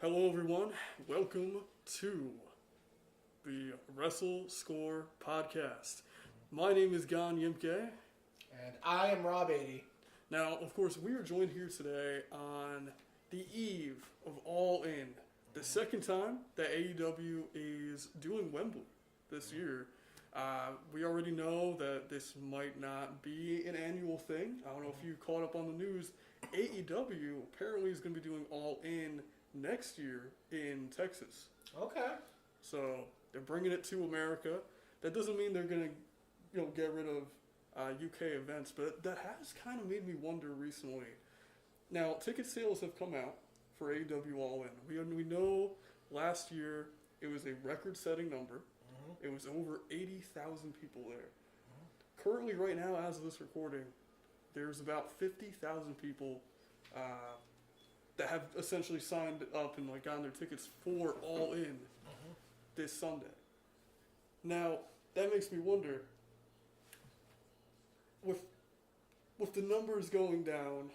Hello, everyone. Welcome to the WrestleScore podcast. My name is Gan Yimke. And I am Rob 80. Now, of course, we are joined here today on the eve of All In, the second time that AEW is doing Wembley this year. We already know that this might not be an annual thing. I don't know if you caught up on the news. AEW apparently is going to be doing All In next year in Texas. Okay. So they're bringing it to America. That doesn't mean they're going to, get rid of UK events, but that has kind of made me wonder recently. Now, ticket sales have come out for AEW All In. We know last year it was a record-setting number. Mm-hmm. It was over 80,000 people there. Mm-hmm. Currently, right now, as of this recording, there's about 50,000 people that have essentially signed up and gotten their tickets for All In this Sunday. Now, that makes me wonder, with the numbers going down,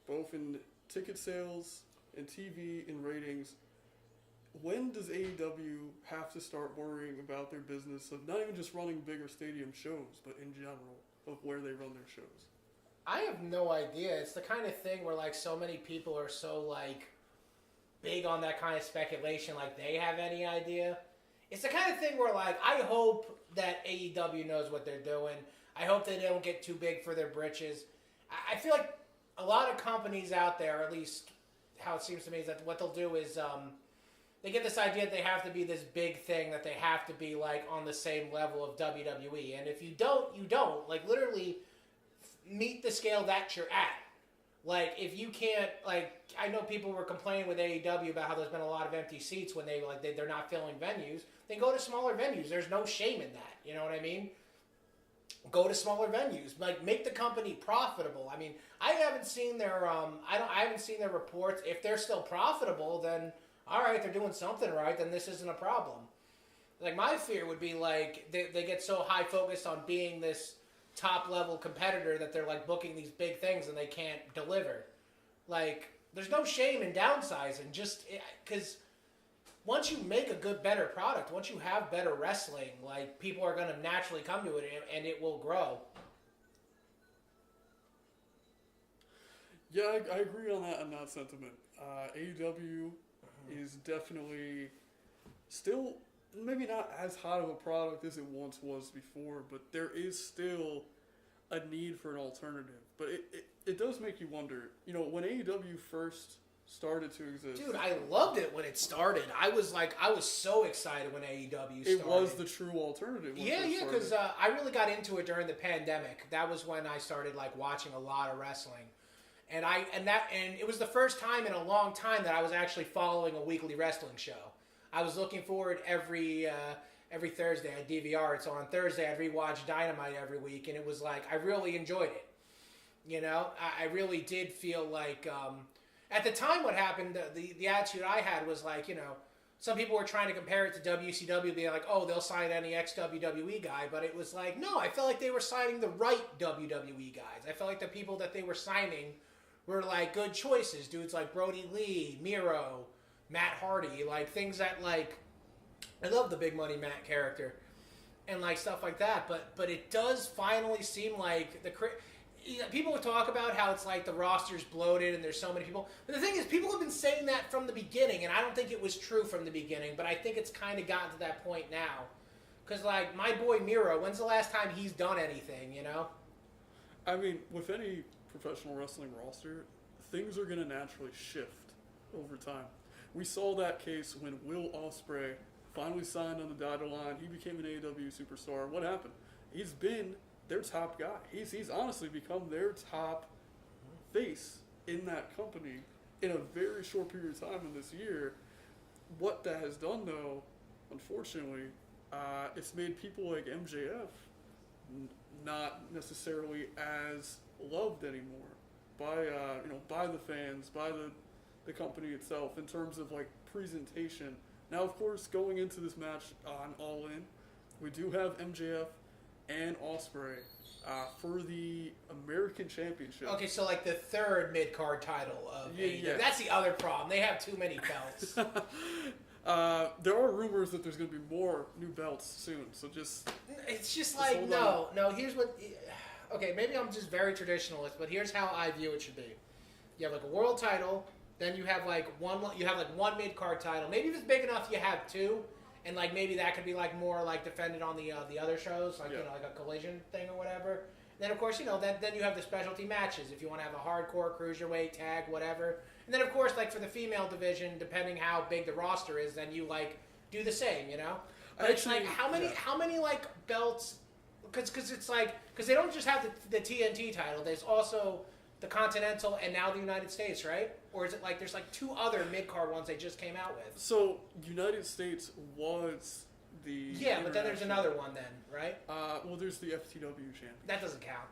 both in ticket sales and TV and ratings, when does AEW have to start worrying about their business of not even just running bigger stadium shows, but in general of where they run their shows? I have no idea. It's the kind of thing where so many people are so big on that kind of speculation, they have any idea. It's the kind of thing where I hope that AEW knows what they're doing. I hope they don't get too big for their britches. I feel like a lot of companies out there, at least how it seems to me, is that what they'll do is they get this idea that they have to be this big thing, that they have to be on the same level of WWE. And if you don't, you don't. Literally meet the scale that you're at. If you can't, I know people were complaining with AEW about how there's been a lot of empty seats when they're not filling venues. Then go to smaller venues. There's no shame in that. You know what I mean? Go to smaller venues. Make the company profitable. I mean, I haven't seen their I haven't seen their reports. If they're still profitable, then all right, they're doing something right. Then this isn't a problem. My fear would be they get so high focused on being this top level competitor that they're booking these big things and they can't deliver. There's no shame in downsizing, just because once you make a better product, once you have better wrestling, people are going to naturally come to it and it will grow. Yeah, I agree on that sentiment. AEW is definitely still maybe not as hot of a product as it once was before, but there is still a need for an alternative. But it does make you wonder, when AEW first started to exist. Dude, I loved it when it started. I was so excited when AEW started. It was the true alternative. Yeah, because I really got into it during the pandemic. That was when I started watching a lot of wrestling. And it was the first time in a long time that I was actually following a weekly wrestling show. I was looking forward every Thursday. I DVR it, so on Thursday I'd rewatch Dynamite every week, and it was I really enjoyed it. I really did feel at the time what happened, the attitude I had was some people were trying to compare it to WCW, being oh, they'll sign any ex-WWE guy, but it was no, I felt like they were signing the right WWE guys. I felt like the people that they were signing were good choices, dudes like Brody Lee, Miro, Matt Hardy, things that I love the Big Money Matt character and stuff like that, but it does finally seem people would talk about how it's the roster's bloated and there's so many people, but the thing is, people have been saying that from the beginning, and I don't think it was true from the beginning, but I think it's kind of gotten to that point now, because my boy Miro, when's the last time he's done anything? I mean, with any professional wrestling roster, things are going to naturally shift over time. We saw that case when Will Ospreay finally signed on the dotted line. He became an AEW superstar. What happened? He's been their top guy. He's honestly become their top face in that company in a very short period of time in this year. What that has done, though, unfortunately, it's made people like MJF not necessarily as loved anymore by the fans, by the company itself in terms of presentation. Now, of course, going into this match on All In, we do have MJF and Ospreay for the American Championship. Okay, so like the third mid-card title of AEW. Yeah. That's the other problem. They have too many belts. There are rumors that there's going to be more new belts soon, so just... It's just like, no, here's what... Okay, maybe I'm just very traditionalist, but here's how I view it should be. You have like a world title, then you have like one mid-card title. Maybe if it's big enough, you have two, and like maybe that could be like more like defended on the other shows, like, you know, like a collision thing or whatever. Then, of course, you know, then you have the specialty matches if you want to have a hardcore, cruiserweight, tag, whatever. And then, of course, like for the female division, depending how big the roster is, then you, like, do the same, you know? But it's like, how many like, belts... Because it's like... Because they don't just have the TNT title. There's also the Continental and now the United States, right? Or is it like there's, like, two other mid-card ones they just came out with? So, United States was... Yeah, but then there's another one then, right? Well, there's the FTW champion. That doesn't count.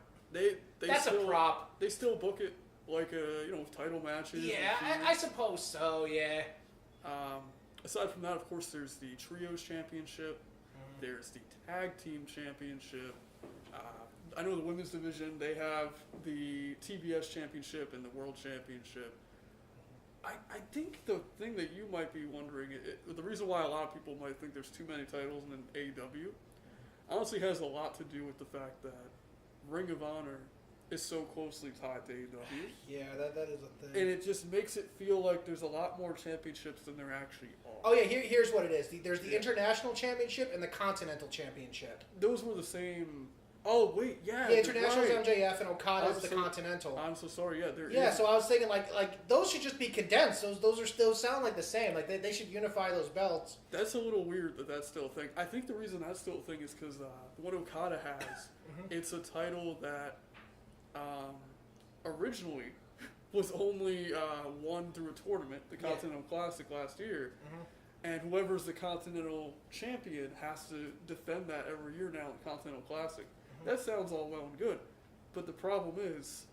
That's a prop. They still book it like with title matches. Yeah, I suppose so. Yeah. Aside from that, of course, there's the Trios Championship. There's the Tag Team Championship. I know the women's division. They have the TBS Championship and the World Championship. I think the thing that you might be wondering, the reason why a lot of people might think there's too many titles in AEW, honestly has a lot to do with the fact that Ring of Honor is so closely tied to AEW. Yeah, that is a thing. And it just makes it feel like there's a lot more championships than there actually are. Oh yeah, here's what it is. There's the International Championship and the Continental Championship. Those were the same... Oh, wait, yeah. The International's MJF and Okada's the Continental. I'm so sorry, yeah. Yeah, so I was thinking, like those should just be condensed. Those sound like the same. Like, they should unify those belts. That's a little weird that that's still a thing. I think the reason that's still a thing is because what Okada has, it's a title that originally was only won through a tournament, the Continental Classic last year. And whoever's the Continental Champion has to defend that every year now in the Continental Classic. That sounds all well and good, but the problem is,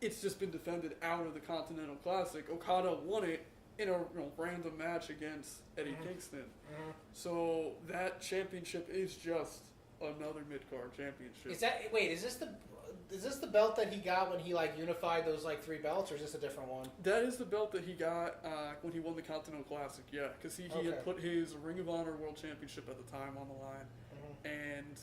it's just been defended out of the Continental Classic. Okada won it in a random match against Eddie Kingston. So that championship is just another mid-card championship. Is this the belt that he got when he like unified those like three belts, or is this a different one? That is the belt that he got when he won the Continental Classic, yeah, because he had put his Ring of Honor World Championship at the time on the line, and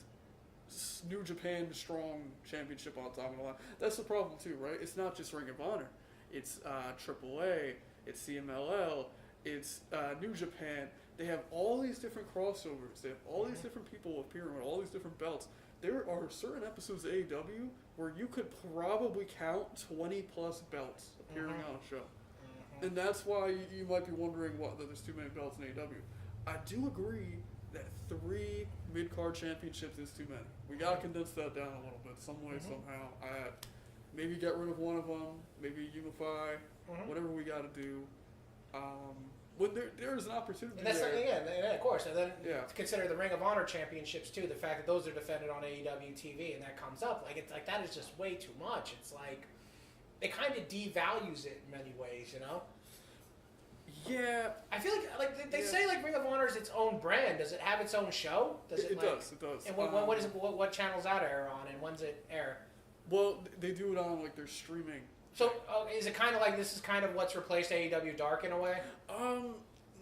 New Japan Strong Championship on top of the line. That's the problem too, right? It's not just Ring of Honor. It's AAA, it's CMLL, it's New Japan. They have all these different crossovers. They have all these different people appearing with all these different belts. There are certain episodes of AEW where you could probably count 20 plus belts appearing on a show. And that's why you might be wondering that there's too many belts in AEW. I do agree that 3 mid-card championships is too many. We got to condense that down a little bit, some way, somehow. Maybe get rid of one of them, maybe unify, whatever we got to do. When there is an opportunity and that's there. Yeah, of course. And then consider the Ring of Honor championships too. The fact that those are defended on AEW TV and that comes up, it's like that is just way too much. It's like it kind of devalues it in many ways, you know. Yeah, I feel like they say like Ring of Honor is its own brand. Does it have its own show? Does it does. And what is it? What channels that air on, and when's it air? Well, they do it on their streaming. So is it kind of like this is kind of what's replaced AEW Dark in a way?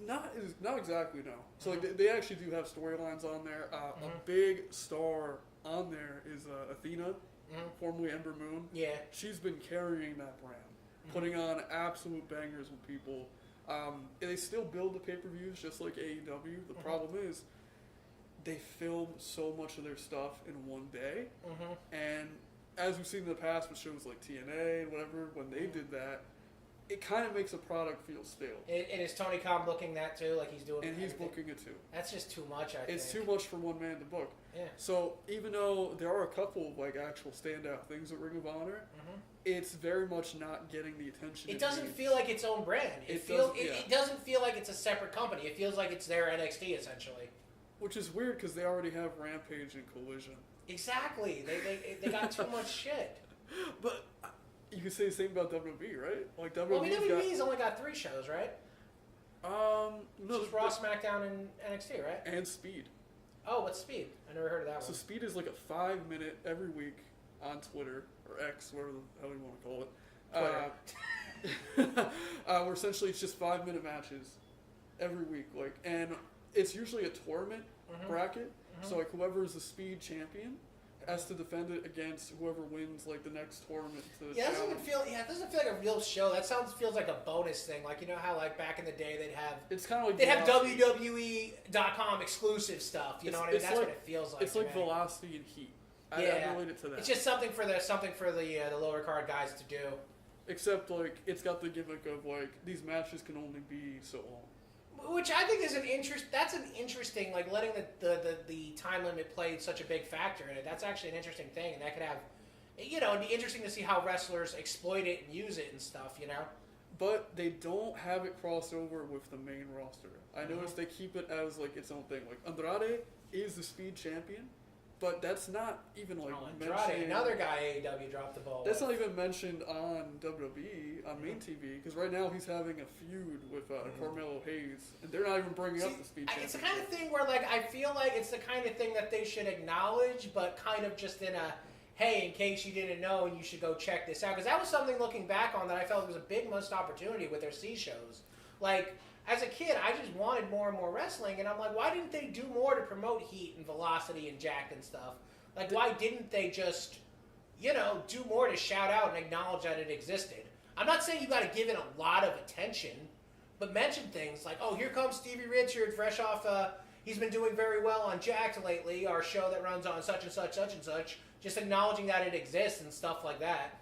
Not exactly, no. So they actually do have storylines on there. A big star on there is Athena, formerly Ember Moon. Yeah, she's been carrying that brand, putting on absolute bangers with people. They still build the pay-per-views just like AEW. The problem is they film so much of their stuff in one day, and as we've seen in the past with shows like TNA and whatever, when they did that, it kind of makes a product feel stale. And is Tony Khan booking that too? Like he's doing? And he's booking it too. That's just too much, I think. It's too much for one man to book. Yeah. So even though there are a couple of actual standout things at Ring of Honor, it's very much not getting the attention. It doesn't feel like its own brand. It doesn't feel like it's a separate company. It feels like it's their NXT essentially. Which is weird because they already have Rampage and Collision. Exactly. They got too much shit. But you could say the same about WWE, right? WWE's only got 3 shows, right? No, it's just Raw, SmackDown, and NXT, right? And Speed. Oh, what's Speed? I never heard of that So one. Speed is like a 5-minute every week on Twitter or X, whatever the hell you want to call it. Where essentially it's just 5-minute matches every week, like, and it's usually a tournament bracket. So like whoever is the Speed champion has to defend it against whoever wins like the next tournament. To Yeah, it doesn't feel like a real show. That feels like a bonus thing. Like, you know how like back in the day it's kind of like they'd have WWE.com exclusive stuff. You know what I mean? That's what it feels like. It's like Velocity and Heat. I relate it to that. It's just something for the lower card guys to do. Except like it's got the gimmick of like these matches can only be so long. Which I think is that's an interesting, like, letting the time limit play such a big factor in it. That's actually an interesting thing, and that could have, you know, it'd be interesting to see how wrestlers exploit it and use it and stuff, you know? But they don't have it crossed over with the main roster. I noticed they keep it as, like, its own thing. Like, Andrade is the Speed champion, but that's not even, like, Andrade, another guy AEW dropped the ball That's with. not even mentioned on WWE, on main TV, because right now he's having a feud with Carmelo Hayes, and they're not even bringing up the Speed champion. It's the kind of thing where, like, I feel like it's the kind of thing that they should acknowledge, but kind of just in a, hey, in case you didn't know, you should go check this out. Because that was something, looking back on, that I felt was a big missed opportunity with their C shows. Like, as a kid, I just wanted more and more wrestling, and I'm like, why didn't they do more to promote Heat and Velocity and Jacked and stuff? Like, why didn't they just, you know, do more to shout out and acknowledge that it existed? I'm not saying you got to give it a lot of attention, but mention things like, oh, here comes Stevie Richards, fresh off, he's been doing very well on Jacked lately, our show that runs on such and such, such and such, just acknowledging that it exists and stuff like that.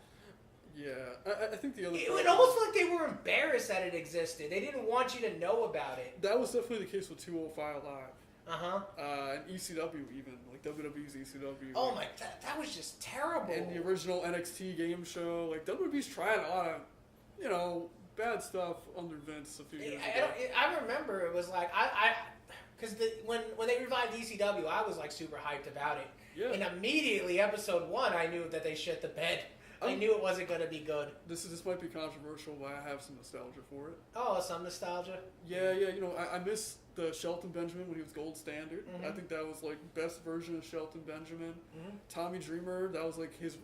Yeah, I think the other... It almost felt like they were embarrassed that it existed. They didn't want you to know about it. That was definitely the case with 205 Live. Uh-huh. And ECW even, like WWE's ECW. Oh my, that was just terrible. And the original NXT game show, like WWE's tried a lot of, you know, bad stuff under Vince a few years ago. I remember it was like, because when they revived ECW, I was like super hyped about it. Yeah. And immediately, episode 1, I knew that they shit the bed. I knew it wasn't going to be good. This might be controversial, but I have some nostalgia for it. Oh, some nostalgia? Yeah, you know, I miss the Shelton Benjamin when he was gold standard. I think that was like best version of Shelton Benjamin. Tommy Dreamer, that was like his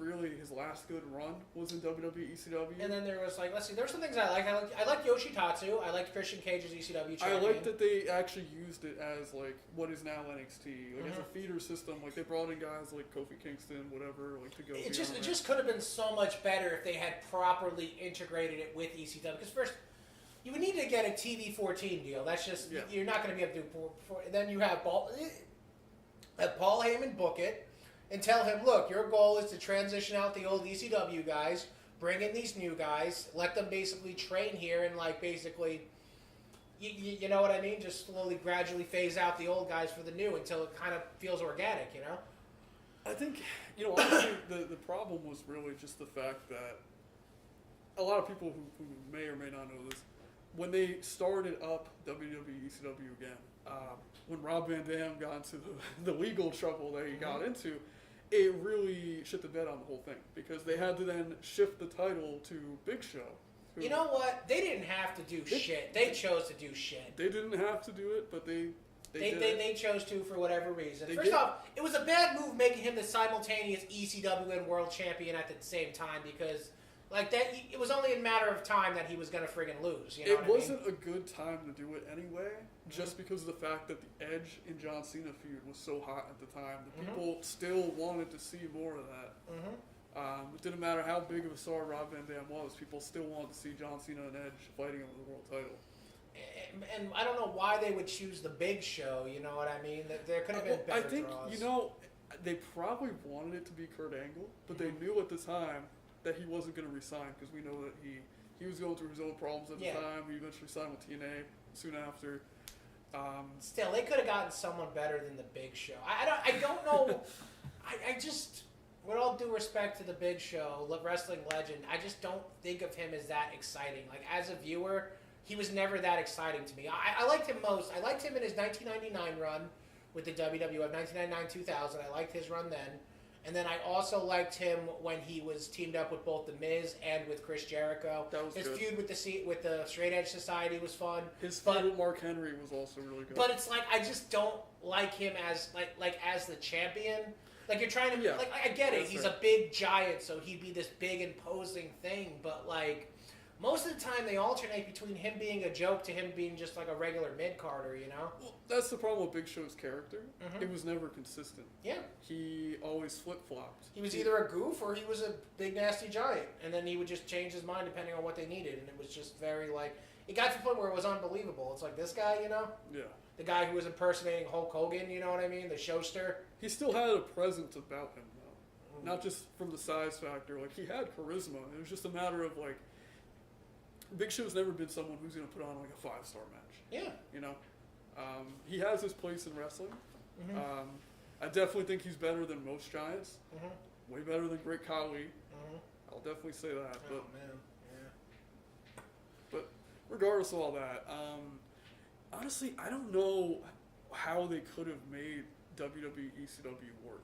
last good run was in WWE ECW. And then there was like, let's see, there were some things I liked. I liked Yoshitatsu. I liked Christian Cage's ECW champion. I like that they actually used it as like what is now NXT, like as a feeder system. Like they brought in guys like Kofi Kingston, whatever, like to go. It just could have been so much better if they had properly integrated it with ECW. Because first, you would need to get a TV 14 deal. That's just you're not going to be able to do. Then you have Paul Heyman book it and tell him, look, your goal is to transition out the old ECW guys, bring in these new guys, let them basically train here, and like basically, you know what I mean? Just slowly, gradually phase out the old guys for the new until it kind of feels organic, you know? I think, you know, honestly, the problem was really just the fact that a lot of people who may or may not know this, when they started up WWE ECW again, when Rob Van Dam got into the legal trouble that he got into, it really shit the bed on the whole thing because they had to then shift the title to Big Show. You know what? They didn't have to do shit. They chose to do shit. They didn't have to do it, but they chose to for whatever reason. First off, it was a bad move making him the simultaneous ECW and world champion at the same time because, like, that, it was only a matter of time that he was going to friggin' lose. You know it wasn't a good time to do it anyway, just because of the fact that the Edge and John Cena feud was so hot at the time. The people still wanted to see more of that. It didn't matter how big of a star Rob Van Dam was, people still wanted to see John Cena and Edge fighting over the world title. And I don't know why they would choose the Big Show, you know what I mean? There could have been better I think, draws. you know, they probably wanted it to be Kurt Angle, but they knew at the time that he wasn't going to resign because we know that he was going through his own problems at the time. He eventually signed with TNA soon after. Still, they could have gotten someone better than the Big Show. I don't know. I just, with all due respect to the Big Show, wrestling legend, I just don't think of him as that exciting. Like, as a viewer, he was never that exciting to me. I liked him most. I liked him in his 1999 run with the WWF, 1999-2000. I liked his run then. And then I also liked him when he was teamed up with both The Miz and with Chris Jericho. That was His good. feud with the Straight Edge Society was fun. His feud with Mark Henry was also really good. But it's like I just don't like him as like as the champion. Like you're trying to like I get it. He's a big giant, so he'd be this big imposing thing. But like most of the time, they alternate between him being a joke to him being just like a regular mid-carder, you know? Well, that's the problem with Big Show's character. Mm-hmm. It was never consistent. Yeah. He always flip-flopped. He was either a goof or he was a big, nasty giant. And then he would just change his mind depending on what they needed. And it was just very, like... It got to the point where it was unbelievable. It's like, this guy, you know? Yeah. The guy who was impersonating Hulk Hogan, you know what I mean? The showster. He still had a presence about him, though. Mm-hmm. Not just from the size factor. Like, he had charisma. It was just a matter of, like... Big Show's never been someone who's going to put on like a 5-star match. Yeah. You know? He has his place in wrestling. Mm-hmm. I definitely think he's better than most Giants. Mm-hmm. Way better than Great Khali. Mm-hmm. I'll definitely say that. But, man. Yeah. But regardless of all that, honestly, I don't know how they could have made WWE ECW work.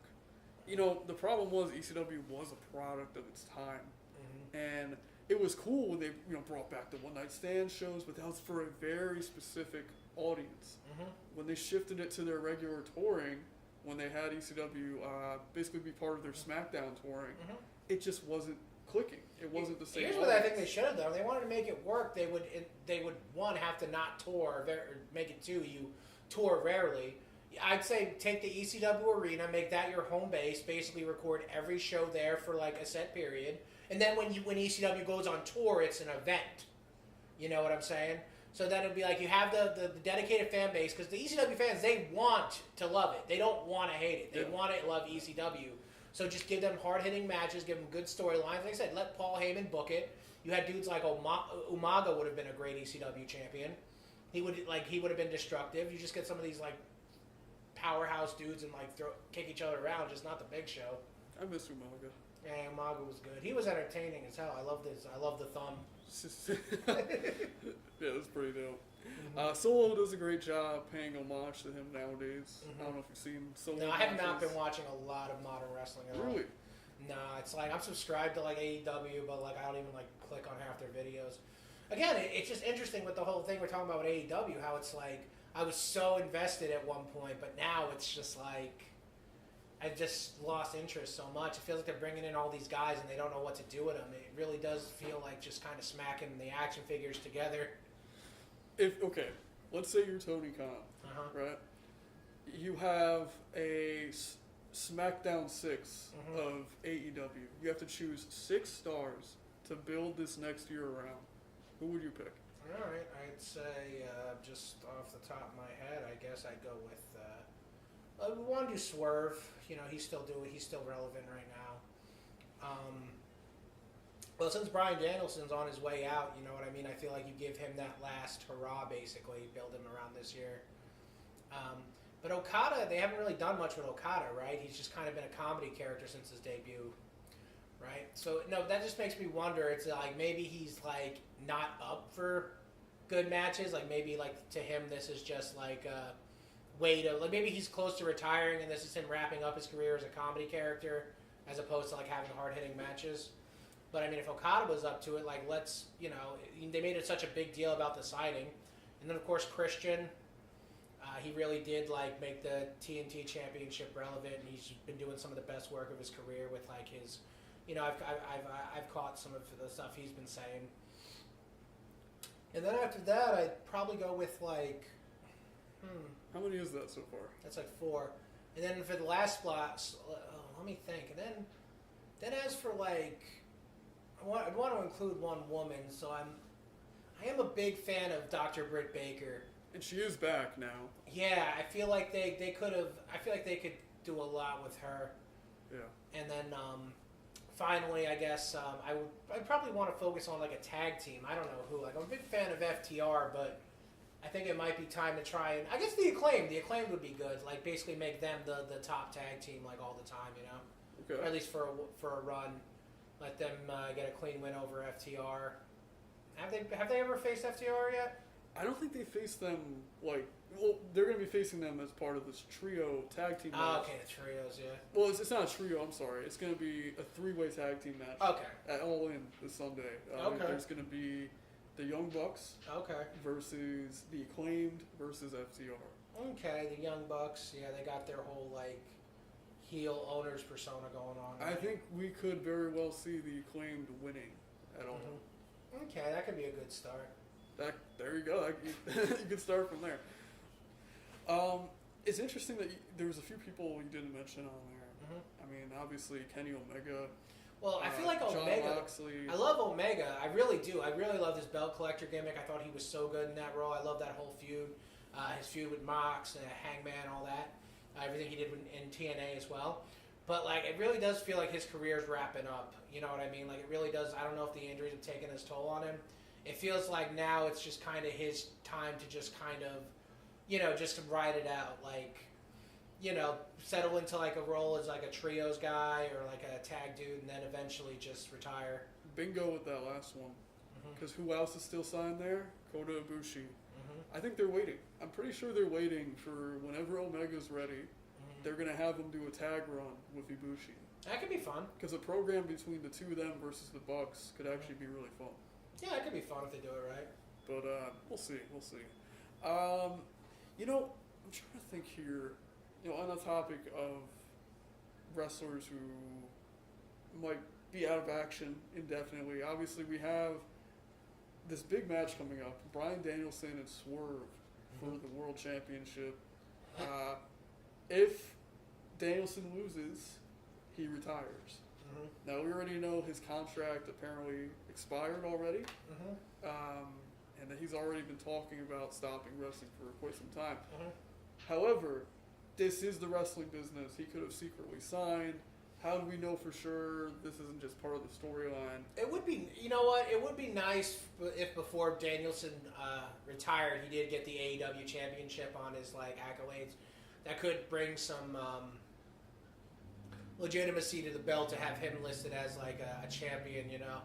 You know, the problem was ECW was a product of its time. Mm-hmm. And it was cool when they brought back the one-night stand shows, but that was for a very specific audience. Mm-hmm. When they shifted it to their regular touring, when they had ECW basically be part of their SmackDown touring, it just wasn't clicking. It wasn't the same. Here's what I think they should have done. If they wanted to make it work, they would one, have to not tour, or make it two, you tour rarely. I'd say take the ECW arena, make that your home base, basically record every show there for like a set period. And then when ECW goes on tour, it's an event. You know what I'm saying? So then it'll be like you have the dedicated fan base, because the ECW fans, they want to love it. They don't want to hate it. They want to love ECW. So just give them hard-hitting matches, give them good storylines. Like I said, let Paul Heyman book it. You had dudes like Umaga would have been a great ECW champion. He would have been destructive. You just get some of these like powerhouse dudes and like kick each other around, just not the Big Show. I miss Umaga. Yeah, Umaga was good. He was entertaining as hell. I love the thumb. Yeah, that's pretty dope. Solo does a great job paying homage to him nowadays. I don't know if you've seen Solo. No, I have not been watching a lot of modern wrestling at all. Really? No, it's like I'm subscribed to like AEW, but like I don't even like click on half their videos. Again, it's just interesting with the whole thing we're talking about with AEW, how it's like I was so invested at one point, but now it's just like I've just lost interest so much. It feels like they're bringing in all these guys and they don't know what to do with them. It really does feel like just kind of smacking the action figures together. Okay, let's say you're Tony Khan, right? You have a SmackDown 6 of AEW. You have to choose 6 stars to build this next year around. Who would you pick? All right, I'd say just off the top of my head, I guess I'd go with. We want to do Swerve. You know, he's still relevant right now. Well, since Bryan Danielson's on his way out, you know what I mean? I feel like you give him that last hurrah, basically, build him around this year. But Okada, they haven't really done much with Okada, right? He's just kind of been a comedy character since his debut, right? So, no, that just makes me wonder. It's like maybe he's, like, not up for good matches. Like, maybe, like, to him, this is just, like, way to, like, maybe he's close to retiring and this is him wrapping up his career as a comedy character as opposed to, like, having hard-hitting matches. But, I mean, if Okada was up to it, like, let's, you know, they made it such a big deal about the signing. And then, of course, Christian, he really did, like, make the TNT Championship relevant, and he's been doing some of the best work of his career with, like, his, you know, I've caught some of the stuff he's been saying. And then after that, I'd probably go with, like, How many is that so far? That's like 4. And then for the last spot, let me think. And then as for like, I'd want to include one woman. So I am a big fan of Dr. Britt Baker. And she is back now. Yeah, I feel like they could have. I feel like they could do a lot with her. Yeah. And then finally, I guess I'd probably want to focus on like a tag team. I don't know who. Like I'm a big fan of FTR, but I think it might be time to try and I guess the Acclaimed would be good. Like basically make them the top tag team like all the time, you know. Okay. Or at least for a run, let them get a clean win over FTR. Have they ever faced FTR yet? I don't think they faced them like Well, they're going to be facing them as part of this trio tag team match. Oh, okay, the trios, yeah. Well, it's not a trio, I'm sorry. It's going to be a three-way tag team match. Okay. At All In this Sunday. Okay. There's going to be the Young Bucks versus the Acclaimed versus FTR. Okay, the Young Bucks, yeah, they got their whole, like, heel owners persona going on. I think we could very well see the Acclaimed winning at All In. Okay, that could be a good start. There you go. You could start from there. It's interesting that there was a few people you didn't mention on there. I mean, obviously Kenny Omega. Well, I feel like John Omega. Moxley. I love Omega. I really do. I really love this belt collector gimmick. I thought he was so good in that role. I love that whole feud. His feud with Mox and Hangman, all that. Everything he did in TNA as well. But, like, it really does feel like his career's wrapping up. You know what I mean? Like, it really does. I don't know if the injuries have taken his toll on him. It feels like now it's just kind of his time to just kind of, you know, just to ride it out. Like, you know, settle into, like, a role as, like, a trios guy or, like, a tag dude and then eventually just retire. Bingo with that last one. Because who else is still signed there? Kota Ibushi. I think they're waiting. I'm pretty sure they're waiting for whenever Omega's ready. They're going to have him do a tag run with Ibushi. That could be fun. Because a program between the two of them versus the Bucks could actually be really fun. Yeah, it could be fun if they do it right. But we'll see. We'll see. You know, I'm trying to think here. You know, on the topic of wrestlers who might be out of action indefinitely. Obviously, we have this big match coming up: Bryan Danielson and Swerve for the World Championship. If Danielson loses, he retires. Now, we already know his contract apparently expired already. And that he's already been talking about stopping wrestling for quite some time. However, this is the wrestling business. He could have secretly signed. How do we know for sure this isn't just part of the storyline? It would be, you know what? It would be nice if before Danielson retired, he did get the AEW championship on his like accolades. That could bring some legitimacy to the belt to have him listed as like a champion, you know.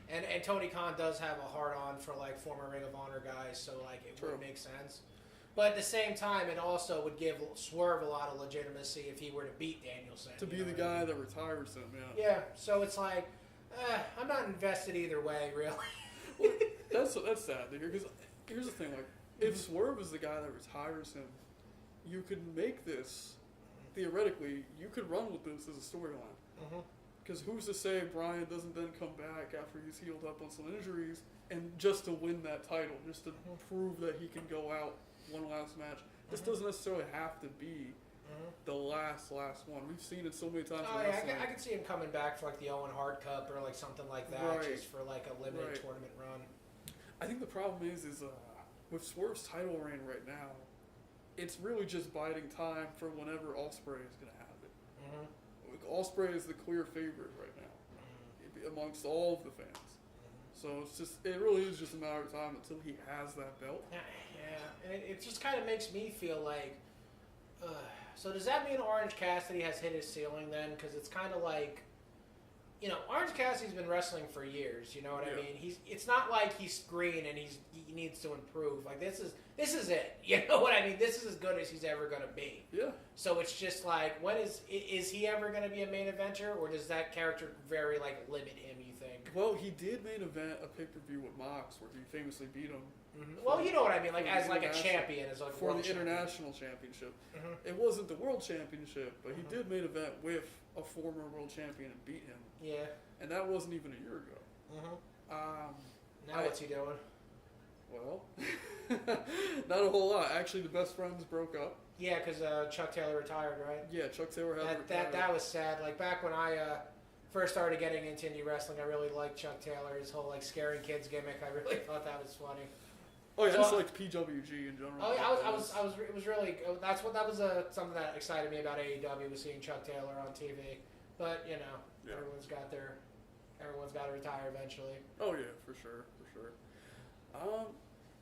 And Tony Khan does have a hard on for like former Ring of Honor guys, so like it would make sense. But at the same time, it also would give Swerve a lot of legitimacy if he were to beat Danielson. To be the guy that retires him, yeah. Yeah, so it's like, I'm not invested either way, really. Well, that's sad to hear, because here's the thing, like, if Swerve is the guy that retires him, you could make this, theoretically, you could run with this as a storyline. Because who's to say Bryan doesn't then come back after he's healed up on some injuries, and just to win that title, just to prove that he can go out one last match. This doesn't necessarily have to be the last one. We've seen it so many times. Oh yeah, I could see him coming back for like the Owen Hart Cup or like something like that, just for like a limited tournament run. I think the problem is with Swerve's title reign right now, it's really just biding time for whenever Ospreay is going to have it. Ospreay is the clear favorite right now amongst all of the fans. So it really is just a matter of time until he has that belt. Yeah, and it just kind of makes me feel like, so does that mean Orange Cassidy has hit his ceiling then? Because it's kind of like, you know, Orange Cassidy's been wrestling for years. You know what I mean? It's not like he's green and he needs to improve. Like this is it. You know what I mean? This is as good as he's ever gonna be. Yeah. So it's just like, when is he ever gonna be a main eventer, or does that character very like limit him? You think? Well, he did main event a pay-per-view with Mox where he famously beat him. Well, you know what I mean, like as like a champion, as like for the international championship. It wasn't the world championship, but he did main event with a former world champion and beat him. Yeah. And that wasn't even a year ago. Now what's he doing? Well, not a whole lot. Actually, the best friends broke up. Yeah, because Chuck Taylor retired, right? Yeah, Chuck Taylor had retired. That was sad. Like back when I first started getting into indie wrestling, I really liked Chuck Taylor. His whole like scaring kids gimmick. I really thought that was funny. Oh yeah, I just liked PWG in general. Oh yeah, it was really. That was something that excited me about AEW, was seeing Chuck Taylor on TV. But you know, everyone's got to retire eventually. Oh yeah, for sure.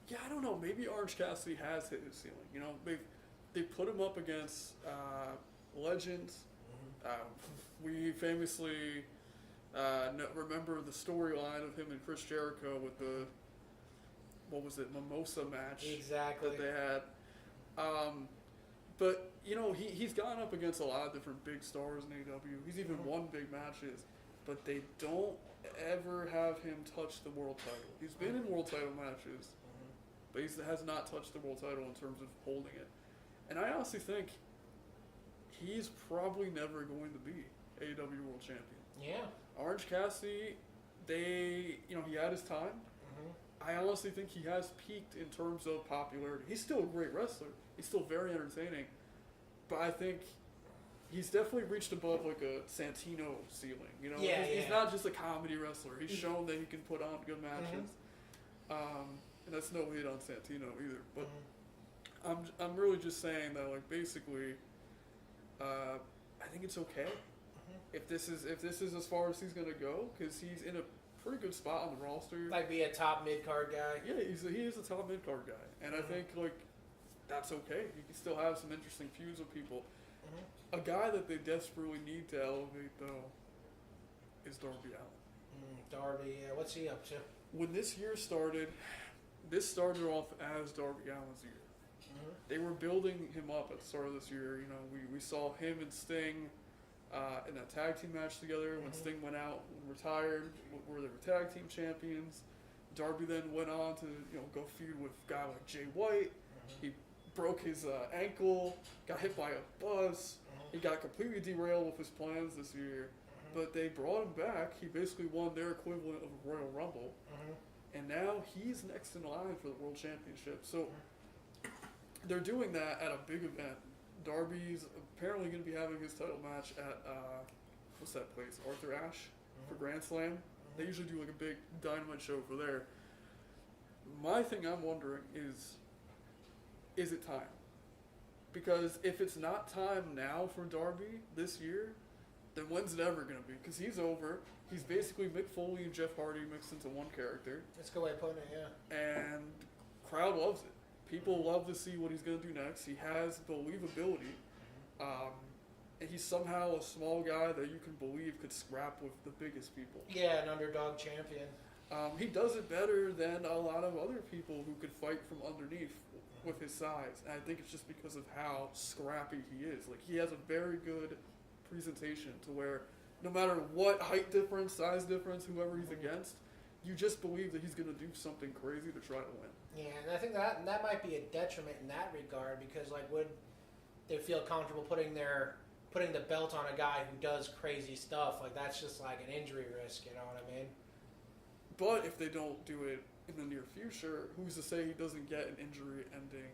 Yeah, I don't know. Maybe Orange Cassidy has hit his ceiling. You know, they put him up against legends. We famously remember the storyline of him and Chris Jericho with the, what was it, Mimosa match? Exactly. That they had. But he's gone up against a lot of different big stars in AEW. He's even won big matches, but they don't ever have him touch the world title. He's been in world title matches, but he has not touched the world title in terms of holding it. And I honestly think he's probably never going to be AEW World Champion. Yeah. Orange Cassidy, he had his time. I honestly think he has peaked in terms of popularity. He's still a great wrestler. He's still very entertaining. But I think he's definitely reached above like a Santino ceiling. He's not just a comedy wrestler. He's shown that he can put on good matches. And that's no hate on Santino either. But I'm really just saying that like basically, I think it's okay if this is as far as he's gonna go, because he's in a pretty good spot on the roster. Like be a top mid-card guy. Yeah, he is a top mid-card guy. And I think, like, that's okay. He can still have some interesting feuds with people. A guy that they desperately need to elevate, though, is Darby Allin. Darby, yeah. What's he up to? When this year started, this started off as Darby Allin's year. They were building him up at the start of this year. We saw him and Sting in that tag team match together when Sting went out and retired, where they were tag team champions. Darby then went on to go feud with a guy like Jay White. He broke his ankle, got hit by a bus. He got completely derailed with his plans this year. But they brought him back. He basically won their equivalent of a Royal Rumble. And now he's next in line for the World Championship. So they're doing that at a big event. Darby's apparently going to be having his title match at, what's that place? Arthur Ashe for Grand Slam. They usually do like a big Dynamite show for there. My thing I'm wondering is it time? Because if it's not time now for Darby this year, then when's it ever going to be? Because he's over. He's basically Mick Foley and Jeff Hardy mixed into one character. That's a good way of putting it, yeah. And crowd loves it. People love to see what he's going to do next. He has believability. And he's somehow a small guy that you can believe could scrap with the biggest people. Yeah, an underdog champion. He does it better than a lot of other people who could fight from underneath with his size. And I think it's just because of how scrappy he is. Like, he has a very good presentation to where no matter what height difference, size difference, whoever he's against, you just believe that he's going to do something crazy to try to win. Yeah, and I think that might be a detriment in that regard, because like, would they feel comfortable putting the belt on a guy who does crazy stuff? Like, that's just like an injury risk, you know what I mean? But if they don't do it in the near future, who's to say he doesn't get an injury-ending,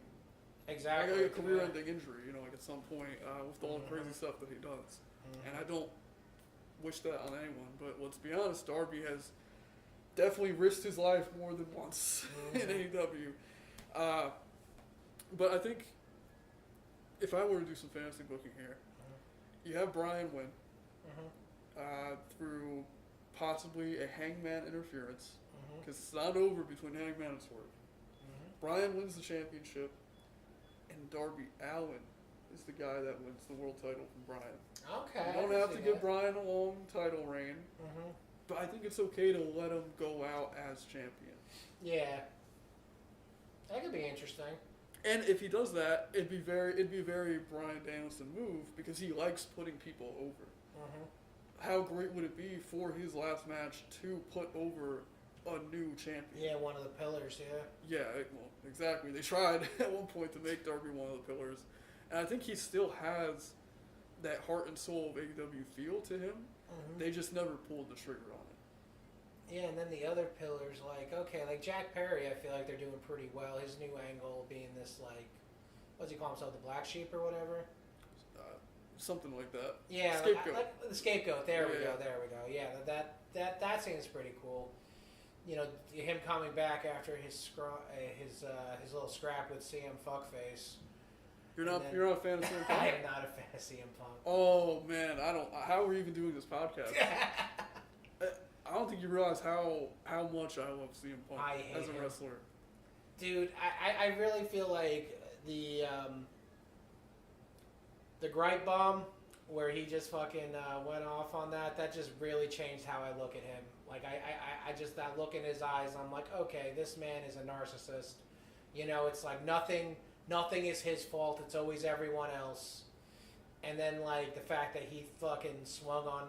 exactly, like a career-ending injury? Like at some point with all the crazy stuff that he does. And I don't wish that on anyone. But let's be honest, Darby has definitely risked his life more than once in AEW. But I think if I were to do some fantasy booking here, you have Bryan win through possibly a Hangman interference, because it's not over between Hangman and Swerve. Bryan wins the championship, and Darby Allin is the guy that wins the world title from Bryan. Okay. You don't have to give Bryan a long title reign, but I think it's okay to let him go out as champion. Yeah. That could be interesting. And if he does that, it'd be a very Bryan Danielson move, because he likes putting people over. How great would it be for his last match to put over a new champion? Yeah, one of the pillars, yeah. Yeah, well, exactly. They tried at one point to make Darby one of the pillars. And I think he still has that heart and soul of AEW feel to him. They just never pulled the trigger on it. Yeah, and then the other pillars, like Jack Perry, I feel like they're doing pretty well. His new angle being this, like, what does he call himself, the Black Sheep or whatever? Something like that. Yeah, Scapegoat. like the Scapegoat. There we go. Yeah. Yeah, that seems pretty cool. Him coming back after his little scrap with CM Fuckface. You're not a fan of CM Punk? I am not a fan of CM Punk. Oh man, I don't. How are we even doing this podcast? I don't think you realize how much I love CM Punk as a wrestler. Dude, I really feel like the Gripe Bomb, where he just fucking went off on that just really changed how I look at him. Like, I just, that look in his eyes, I'm like, okay, this man is a narcissist. It's like nothing nothing is his fault. It's always everyone else. And then like the fact that he fucking swung on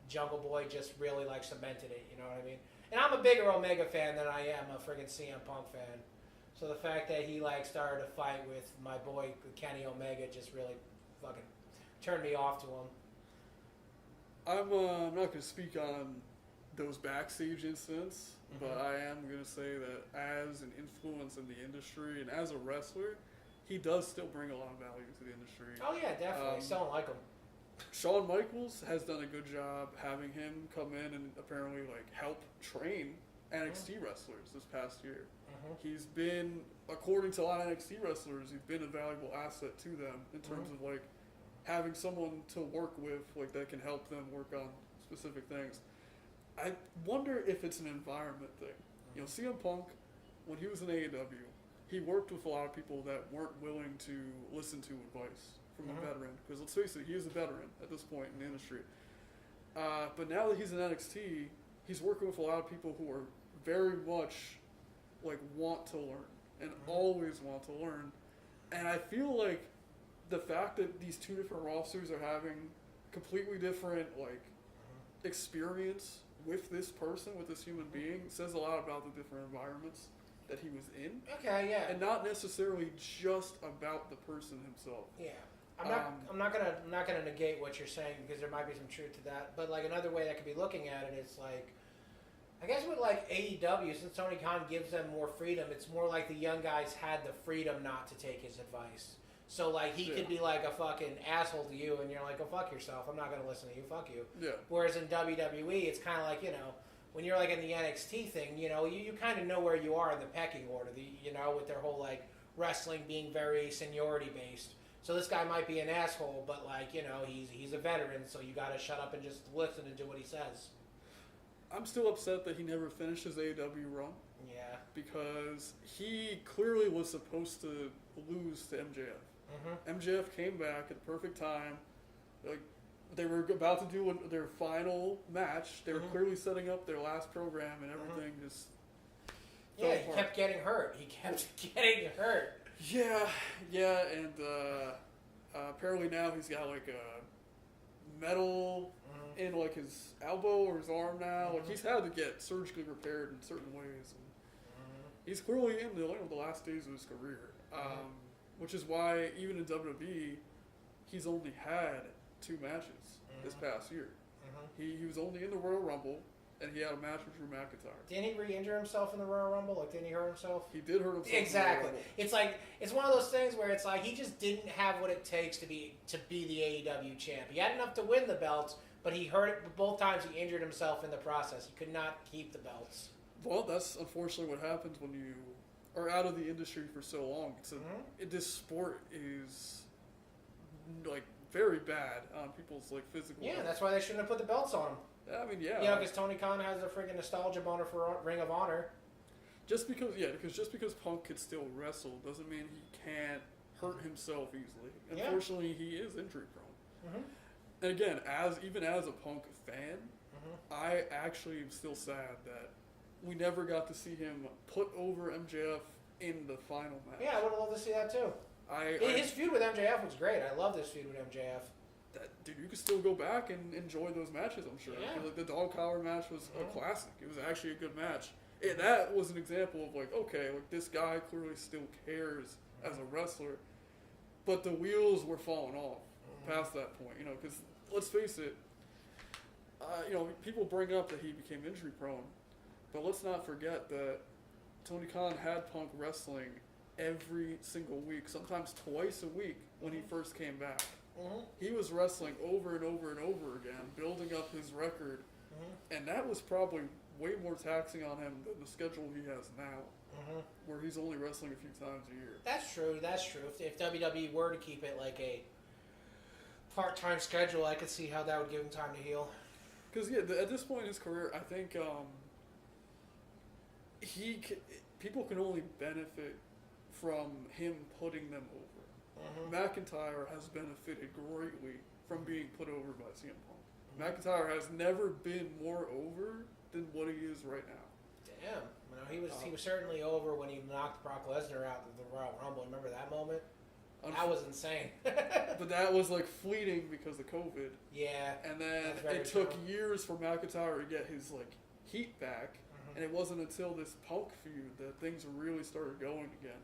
Jungle Boy just really like cemented it. You know what I mean? And I'm a bigger Omega fan than I am a friggin' CM Punk fan. So the fact that he like started a fight with my boy Kenny Omega just really fucking turned me off to him. I'm not going to speak on those backstage incidents, but I am going to say that as an influence in the industry and as a wrestler, he does still bring a lot of value to the industry. Oh yeah, definitely. Still don't like him. Shawn Michaels has done a good job having him come in and apparently like help train NXT wrestlers this past year. He's been, according to a lot of NXT wrestlers, he's been a valuable asset to them in terms of like having someone to work with, like that can help them work on specific things. I wonder if it's an environment thing. You know, CM Punk, when he was in AEW, he worked with a lot of people that weren't willing to listen to advice from a veteran. Because let's face it, he is a veteran at this point in the industry. But now that he's in NXT, he's working with a lot of people who are very much like want to learn and always want to learn. And I feel like the fact that these two different rosters are having completely different like experience with this person, with this human being, says a lot about the different environments that he was in. Okay, yeah. And not necessarily just about the person himself. Yeah. I'm not gonna negate what you're saying because there might be some truth to that. But like another way that could be looking at it is like, I guess with like AEW, since Tony Khan gives them more freedom, it's more like the young guys had the freedom not to take his advice. So like he could be like a fucking asshole to you, and you're like, "Go fuck yourself. I'm not gonna listen to you. Fuck you." Yeah. Whereas in WWE, it's kind of like, you know, when you're like in the NXT thing, you know, you kind of know where you are in the pecking order. You know, with their whole like wrestling being very seniority based. So this guy might be an asshole, but like, you know, he's a veteran, so you gotta shut up and just listen and do what he says. I'm still upset that he never finished his AEW run. Yeah. Because he clearly was supposed to lose to MJF. MJF came back at the perfect time. Like they were about to do their final match. They were clearly setting up their last program, and everything just fell apart. He kept getting hurt. Yeah, and apparently now he's got like a metal in like his elbow or his arm now. Like he's had to get surgically repaired in certain ways. And he's clearly in the last days of his career, which is why even in WWE, he's only had 2 matches this past year. He was only in the Royal Rumble, and he had a match with Drew McIntyre. Didn't he re-injure himself in the Royal Rumble? Like, didn't he hurt himself? He did hurt himself. Exactly. It's like it's one of those things where it's like he just didn't have what it takes to be the AEW champ. He had enough to win the belts, but he hurt it both times. He injured himself in the process. He could not keep the belts. Well, that's unfortunately what happens when you are out of the industry for so long. This sport is like very bad on people's like physical. Yeah, that's why they shouldn't have put the belts on him. I mean, yeah. You know, because Tony Khan has a freaking nostalgia boner for Ring of Honor. Just because Punk could still wrestle doesn't mean he can't hurt himself easily. Unfortunately, he is injury prone. And again, even as a Punk fan, I actually am still sad that we never got to see him put over MJF in the final match. Yeah, I would have loved to see that too. His feud with MJF was great. I love this feud with MJF. Dude, you could still go back and enjoy those matches, I'm sure. Yeah. Like, the dog collar match was a classic. It was actually a good match. And that was an example of like, okay, like this guy clearly still cares as a wrestler, but the wheels were falling off past that point. You know, because let's face it, you know, people bring up that he became injury prone, but let's not forget that Tony Khan had Punk wrestling every single week, sometimes twice a week when he first came back. He was wrestling over and over and over again, building up his record, and that was probably way more taxing on him than the schedule he has now, where he's only wrestling a few times a year. That's true. If WWE were to keep it like a part-time schedule, I could see how that would give him time to heal. Because at this point in his career, I think people can only benefit from him putting them over. McIntyre has benefited greatly from being put over by CM Punk. McIntyre has never been more over than what he is right now. Yeah, he was certainly over when he knocked Brock Lesnar out of the Royal Rumble. Remember that moment? That was insane. But that was like fleeting because of COVID. Yeah. And then it took years for McIntyre to get his like heat back, and it wasn't until this Punk feud that things really started going again.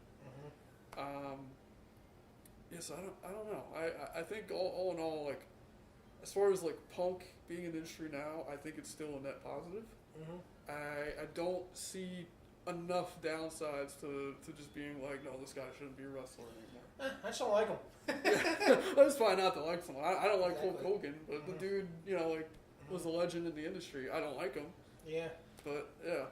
Yes, I don't know. I think all in all, like as far as like Punk being in the industry now, I think it's still a net positive. I don't see enough downsides to just being like, no, this guy shouldn't be a wrestler anymore. I just don't like him. That's fine not to like someone. I don't like Hulk Hogan, but the dude, like, was a legend in the industry. I don't like him. Yeah. But, yeah.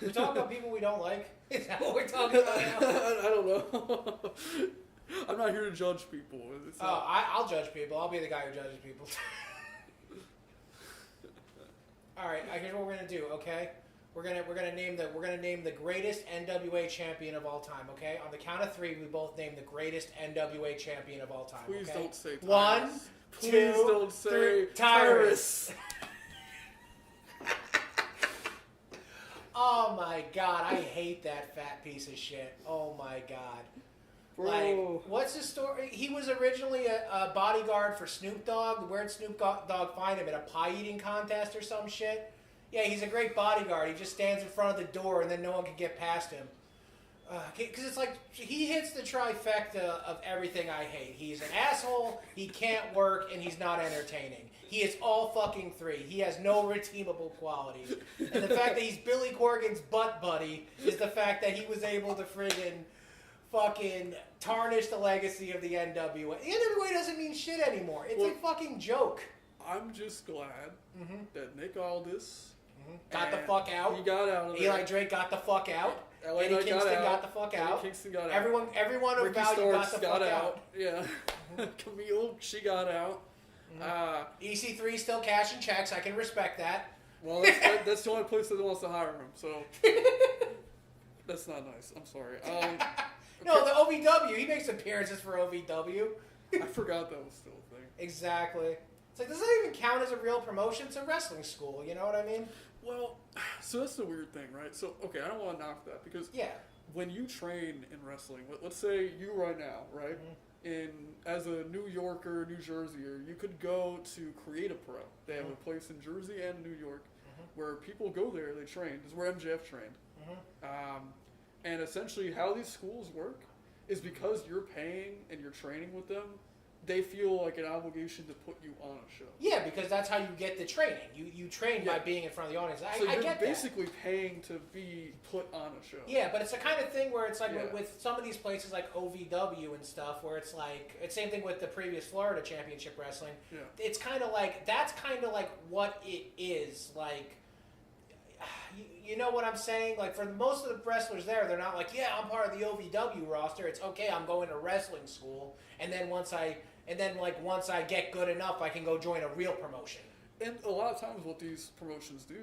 We talk about people we don't like? Is that what we're talking about now? I don't know. I'm not here to judge people. I'll judge people. I'll be the guy who judges people. All right, here's what we're gonna do. Okay, we're gonna name the greatest NWA champion of all time. Okay, on the count of 3, we both name the greatest NWA champion of all time. Please don't say Tyrus. 1, Please 2, don't say 3. Tyrus. Oh my God, I hate that fat piece of shit. Oh my God. Bro. Like, what's his story? He was originally a bodyguard for Snoop Dogg. Where'd Snoop Dogg find him? At a pie eating contest or some shit? Yeah, he's a great bodyguard. He just stands in front of the door and then no one can get past him. Because it's like, he hits the trifecta of everything I hate. He's an asshole, he can't work, and he's not entertaining. He is all fucking 3. He has no redeemable qualities. And the fact that he's Billy Corgan's butt buddy is the fact that he was able to friggin' fucking tarnish the legacy of the NWA. The NWA doesn't mean shit anymore. It's a fucking joke. I'm just glad that Nick Aldis got the fuck out. He got out of there. Eli Drake got the fuck out. LA Eddie Kingston got the fuck out. Kingston got out. Everyone of Ricky value got Starks the fuck out. Yeah. Camille, she got out. EC3 still cashing checks. I can respect that. Well, that's the only place that wants to hire him. So that's not nice. I'm sorry. No, the OVW. He makes appearances for OVW. I forgot that was still a thing. Exactly. It's like, does that even count as a real promotion? It's a wrestling school. You know what I mean? Well, so that's the weird thing, right? So, okay, I don't want to knock that because when you train in wrestling, let's say you right now, right? As a New Yorker, New Jerseyer, you could go to Create a Pro. They have a place in Jersey and New York where people go there, they train. This is where MJF trained. And essentially how these schools work is because you're paying and you're training with them, they feel like an obligation to put you on a show. Yeah, because that's how you get the training. You train by being in front of the audience. So I you're get basically paying to be put on a show. Yeah, but it's the kind of thing where it's like with some of these places like OVW and stuff, where it's like, it's same thing with the previous Florida Championship Wrestling. Yeah. It's kind of like, that's kind of like what it is. Like, you know what I'm saying? Like, for most of the wrestlers there, they're not like, yeah, I'm part of the OVW roster. It's okay, I'm going to wrestling school, and then once I get good enough, I can go join a real promotion. And a lot of times what these promotions do,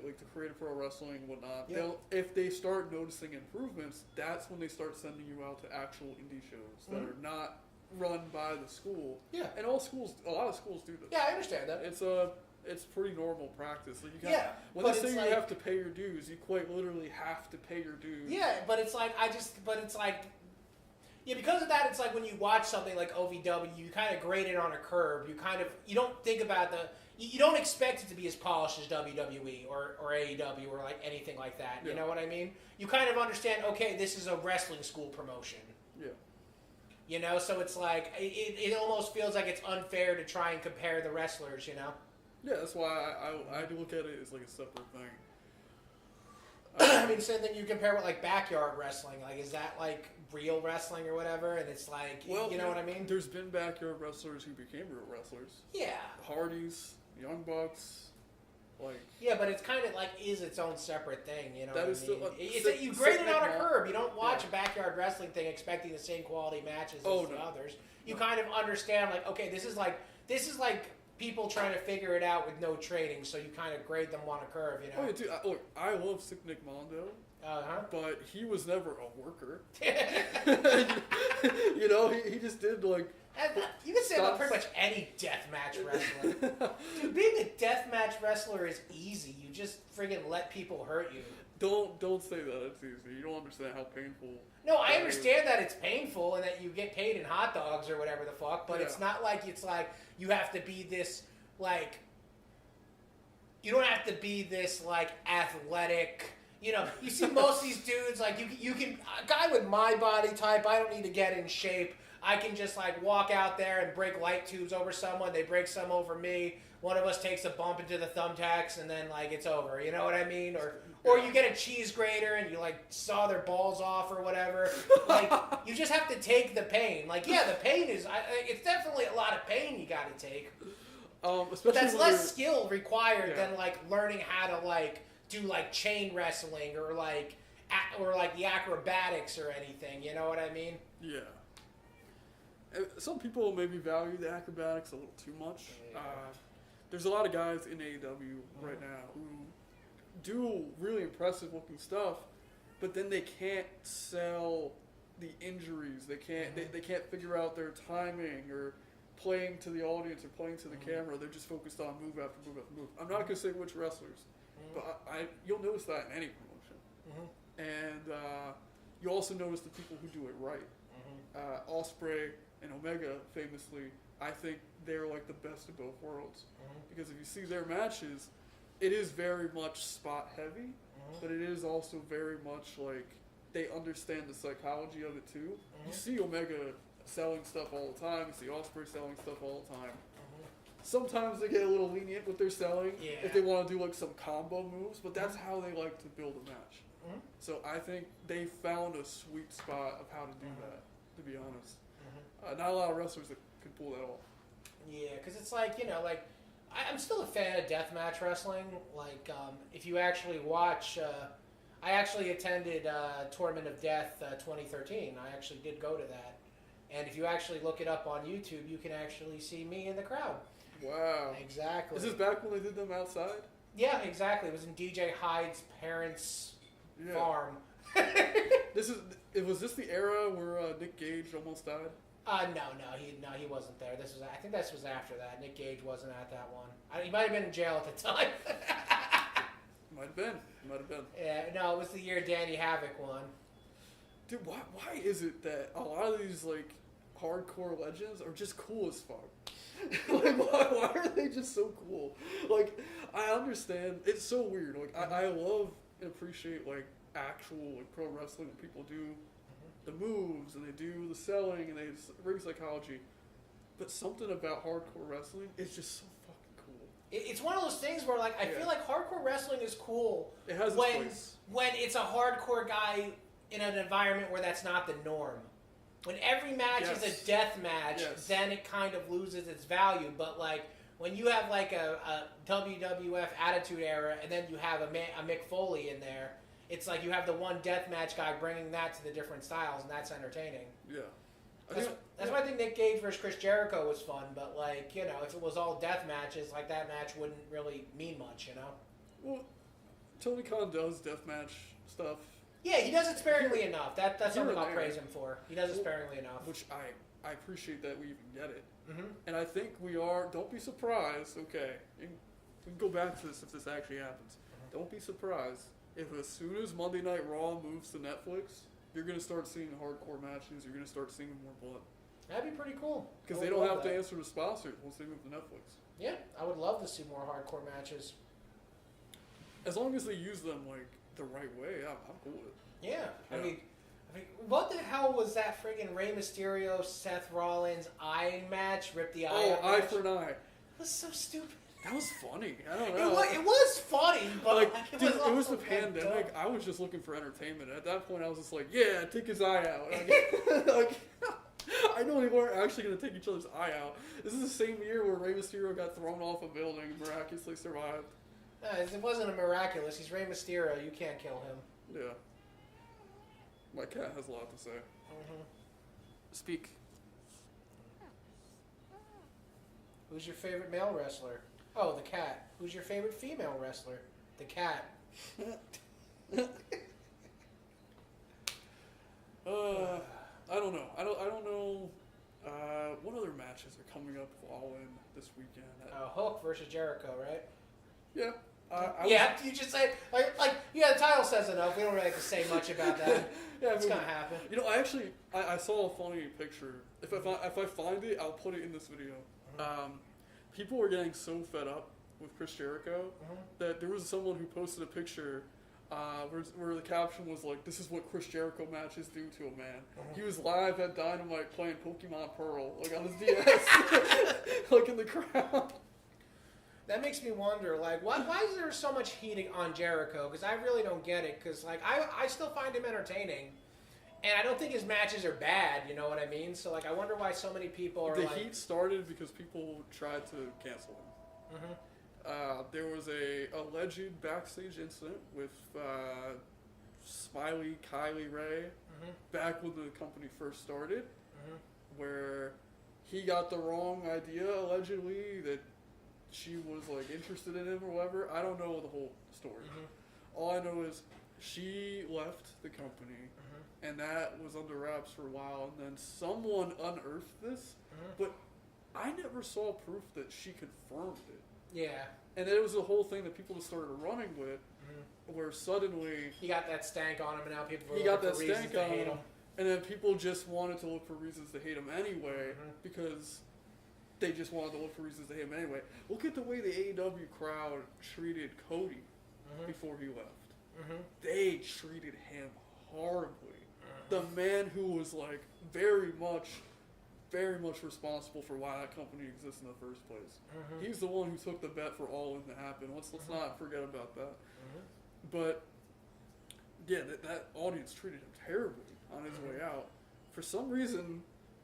like the Creative Pro Wrestling and whatnot, if they start noticing improvements, that's when they start sending you out to actual indie shows that are not run by the school. Yeah. And a lot of schools do this. Yeah, I understand that. It's pretty normal practice. Like when they say you have to pay your dues, you quite literally have to pay your dues. Yeah, but it's like, because of that, it's like when you watch something like OVW, you kind of grade it on a curve. You don't think about you don't expect it to be as polished as WWE or AEW or like anything like that. You know what I mean? You kind of understand, okay, this is a wrestling school promotion. Yeah. You know, so it's like, it almost feels like it's unfair to try and compare the wrestlers, you know? Yeah, that's why I look at it as like a separate thing. I mean, same thing you compare with like backyard wrestling. Like, is that like real wrestling or whatever? And it's like, you know what I mean? There's been backyard wrestlers who became real wrestlers. Yeah. Hardys, Young Bucks, like. Yeah, but it's kind of like is its own separate thing. You know what I mean? You grade it on a curve. You don't watch a backyard wrestling thing expecting the same quality matches as the others. You kind of understand like, okay, this is like people trying to figure it out with no training, so you kind of grade them on a curve, you know? Oh, yeah, dude, look, I love Sick Nick Mondo, but he was never a worker. You know, he just did, like, You can say about pretty much any deathmatch wrestler. Dude, being a deathmatch wrestler is easy. You just friggin' let people hurt you. Don't say that it's easy. You don't understand how painful. No, I understand that it's painful and that you get paid in hot dogs or whatever the fuck, but it's not like you have to be this like. You don't have to be this like athletic. You know, you see most of these dudes like you can a guy with my body type. I don't need to get in shape. I can just like walk out there and break light tubes over someone. They break some over me. One of us takes a bump into the thumbtacks and then like it's over. You know what I mean? Or you get a cheese grater and you like saw their balls off or whatever. Like you just have to take the pain. Like yeah, the pain is it's definitely a lot of pain you got to take. But that's less skill required than like learning how to like do like chain wrestling or like the acrobatics or anything. You know what I mean? Yeah. Some people maybe value the acrobatics a little too much. Yeah. There's a lot of guys in AEW right now who do really impressive looking stuff, but then they can't sell the injuries. They can't they can't figure out their timing or playing to the audience or playing to the camera. They're just focused on move after move after move. I'm not going to say which wrestlers, but you'll notice that in any promotion. And you also notice the people who do it right. Ospreay and Omega, famously, I think they're like the best of both worlds. Because if you see their matches, it is very much spot heavy, but it is also very much like they understand the psychology of it too. You see Omega selling stuff all the time. You see Ospreay selling stuff all the time. Sometimes they get a little lenient with their selling if they want to do like some combo moves, but that's how they like to build a match. So I think they found a sweet spot of how to do that, to be honest. Not a lot of wrestlers that can pull that off. Yeah, because it's like, you know, like, I'm still a fan of deathmatch wrestling. Like, if you actually watch, I actually attended Tournament of Death 2013. I actually did go to that. And if you actually look it up on YouTube, you can actually see me in the crowd. Wow. Exactly. Is this back when they did them outside? Yeah, exactly. It was in DJ Hyde's parents' farm. Was this the era where Nick Gage almost died? No, he wasn't there. I think this was after that. Nick Gage wasn't at that one. He might have been in jail at the time. Might have been. Yeah, no, it was the year Danny Havoc won. Dude, why is it that a lot of these like hardcore legends are just cool as fuck? Like, why are they just so cool? Like, I understand it's so weird. Like, I love and appreciate like actual like pro wrestling when people do the moves and they do the selling and they ring psychology, but something about hardcore wrestling is just so fucking cool. It's one of those things where like I feel like hardcore wrestling is cool. It has its place. When it's a hardcore guy in an environment where that's not the norm. When every match is a death match, then it kind of loses its value. But like when you have like a WWF Attitude Era and then you have a Mick Foley in there, it's like you have the one deathmatch guy bringing that to the different styles, and that's entertaining. Yeah. That's why I think Nick Gage versus Chris Jericho was fun, but like, you know, if it was all death matches, like that match wouldn't really mean much, you know? Well, Tony Khan does deathmatch stuff. Yeah, he does it sparingly enough. That's something I'll praise him for. He does it sparingly enough. Which I appreciate that we even get it. And I think we are, don't be surprised, okay, we can go back to this if this actually happens. Don't be surprised if as soon as Monday Night Raw moves to Netflix, you're going to start seeing hardcore matches, you're going to start seeing more blood. That'd be pretty cool. Because they don't have to answer to sponsors once they move to Netflix. Yeah, I would love to see more hardcore matches. As long as they use them, like, the right way, I'm cool with it. Yeah. I mean, what the hell was that friggin' Rey Mysterio, Seth Rollins eye match? Rip the eye out? Oh, eye for an eye. That was so stupid. That was funny. I don't know. It was funny, but like, dude, it was the pandemic. I was just looking for entertainment. At that point, I was just like, yeah, take his eye out. Like, I know they weren't actually going to take each other's eye out. This is the same year where Rey Mysterio got thrown off a building and miraculously survived. It wasn't a miraculous. He's Rey Mysterio. You can't kill him. Yeah. My cat has a lot to say. Speak. Who's your favorite male wrestler? Oh, the cat. Who's your favorite female wrestler? The cat. I don't know. I don't know What other matches are coming up All In this weekend? Hook versus Jericho, right? Yeah. You just say the title says enough. We don't really have to say much about that. Yeah, it's gonna happen. You know, I saw a funny picture. If I find it, I'll put it in this video. People were getting so fed up with Chris Jericho that there was someone who posted a picture where the caption was like, "This is what Chris Jericho matches do to a man." He was live at Dynamite playing Pokemon Pearl, like on his DS, like in the crowd. That makes me wonder, like, why is there so much heat on Jericho? Because I really don't get it. Because, like, I still find him entertaining. And I don't think his matches are bad, you know what I mean? So, like, I wonder why so many people are The heat started because people tried to cancel him. There was a alleged backstage incident with Smiley Kylie Ray back when the company first started, where he got the wrong idea, allegedly, that she was like interested in him or whatever. I don't know the whole story. All I know is she left the company, and that was under wraps for a while, and then someone unearthed this, but I never saw proof that she confirmed it. Yeah. And it was a whole thing that people just started running with, where suddenly he got that stank on him, and now people he got that stank on him, and then people just wanted to look for reasons to hate him anyway, because they just wanted to look for reasons to hate him anyway. Look at the way the AEW crowd treated Cody before he left. They treated him horribly. The man who was like very much responsible for why that company exists in the first place. He's the one who took the bet for All In to happen. Let's not forget about that. But yeah, that audience treated him terribly on his way out. For some reason,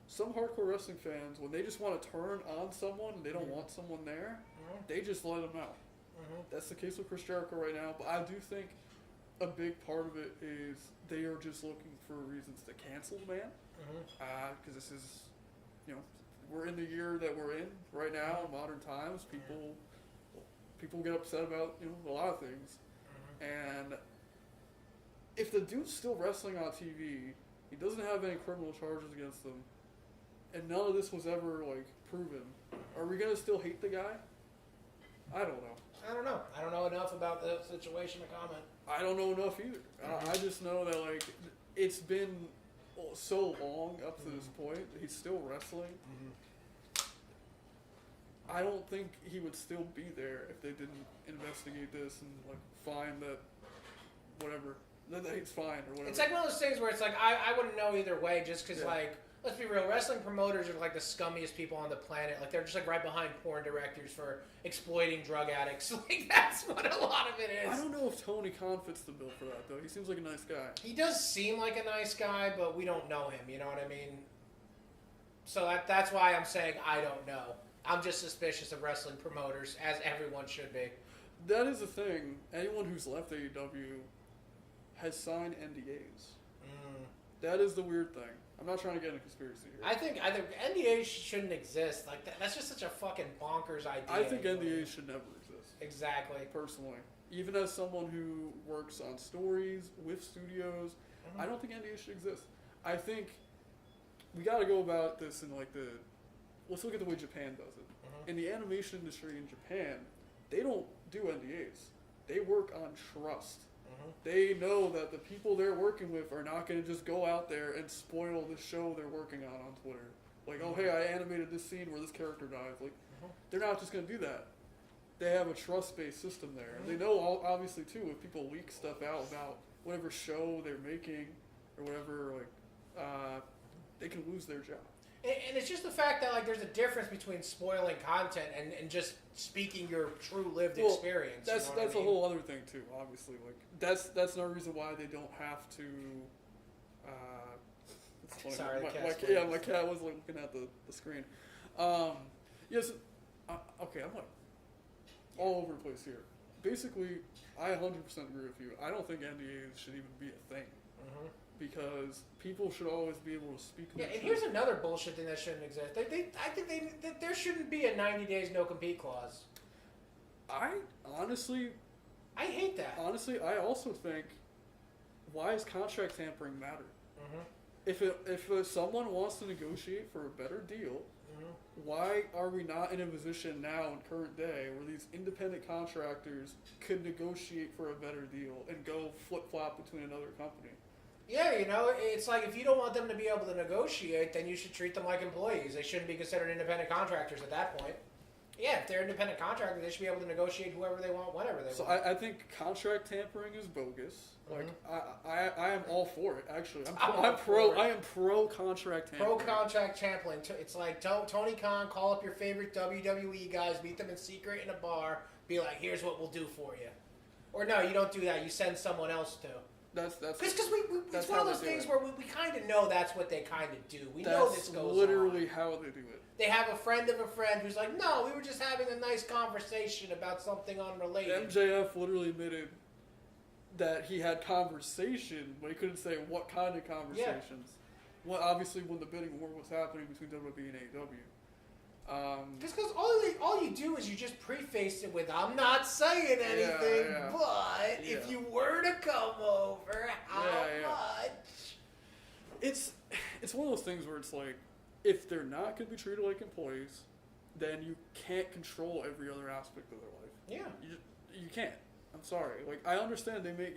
some hardcore wrestling fans, when they just want to turn on someone and they don't want someone there, they just let them out. That's the case with Chris Jericho right now. But I do think a big part of it is they are just looking for reasons to cancel the man. Because this is, you know, we're in the year that we're in right now, in modern times. People get upset about, you know, a lot of things. And if the dude's still wrestling on TV, he doesn't have any criminal charges against him, and none of this was ever, like, proven, are we going to still hate the guy? I don't know. I don't know enough about the situation to comment. I don't know enough either. I just know that, like, it's been so long up to this point that he's still wrestling. I don't think he would still be there if they didn't investigate this and, like, find that whatever, that he's fine or whatever. It's like one of those things where it's like, I wouldn't know either way, just because, like, let's be real, wrestling promoters are like the scummiest people on the planet. Like, they're just like right behind porn directors for exploiting drug addicts. Like, that's what a lot of it is. I don't know if Tony Khan fits the bill for that, though. He seems like a nice guy. He does seem like a nice guy, but we don't know him, you know what I mean? So that's why I'm saying I don't know. I'm just suspicious of wrestling promoters, as everyone should be. That is the thing. Anyone who's left AEW has signed NDAs. That is the weird thing. I'm not trying to get into conspiracy here. I think NDAs shouldn't exist. Like that's just such a fucking bonkers idea. I think NDAs should never exist. Exactly. Personally, even as someone who works on stories with studios, I don't think NDAs should exist. I think we got to go about this in like the. Let's look at the way Japan does it. In the animation industry in Japan, they don't do NDAs. They work on trust. They know that the people they're working with are not going to just go out there and spoil the show they're working on Twitter. Like, oh, hey, I animated this scene where this character dies. Like, they're not just going to do that. They have a trust-based system there. They know, obviously, too, if people leak stuff out about whatever show they're making or whatever, like, they can lose their job. And it's just the fact that, like, there's a difference between spoiling content and just speaking your true lived experience. That's a whole other thing too. Obviously, like that's no reason why they don't have to. Sorry, my cat was like, looking at the screen. Yes. Okay, I'm like all over the place here. Basically, I 100% agree with you. I don't think NDAs should even be a thing. Because people should always be able to speak. Yeah, and here's another bullshit thing that shouldn't exist. I think there shouldn't be a 90 days no compete clause. I hate that. Honestly, I also think, why does contract tampering matter? if someone wants to negotiate for a better deal, why are we not in a position now in current day where these independent contractors could negotiate for a better deal and go flip-flop between another company? Yeah, it's like if you don't want them to be able to negotiate, then you should treat them like employees. They shouldn't be considered independent contractors at that point. Yeah, if they're independent contractors, they should be able to negotiate whoever they want, whenever they want. So I think contract tampering is bogus. Like I am all for it. Actually, I am pro contract tampering. Pro contract tampering. It's like Tony Khan, call up your favorite WWE guys, meet them in secret in a bar, be like, here's what we'll do for you. Or no, you don't do that. You send someone else to. That's because it's one of those things where we kind of know that's what they kind of do. We know this goes on. That's literally how they do it. They have a friend of a friend who's like, no, we were just having a nice conversation about something unrelated. MJF literally admitted that he had conversation, but he couldn't say what kind of conversations. Yeah. Well, obviously, when the bidding war was happening between WWE and AEW. Because all you do is you just preface it with, I'm not saying anything, but if you were to come over, how much? It's one of those things where it's like, if they're not going to be treated like employees, then you can't control every other aspect of their life. Yeah. You can't. I'm sorry. Like, I understand they make,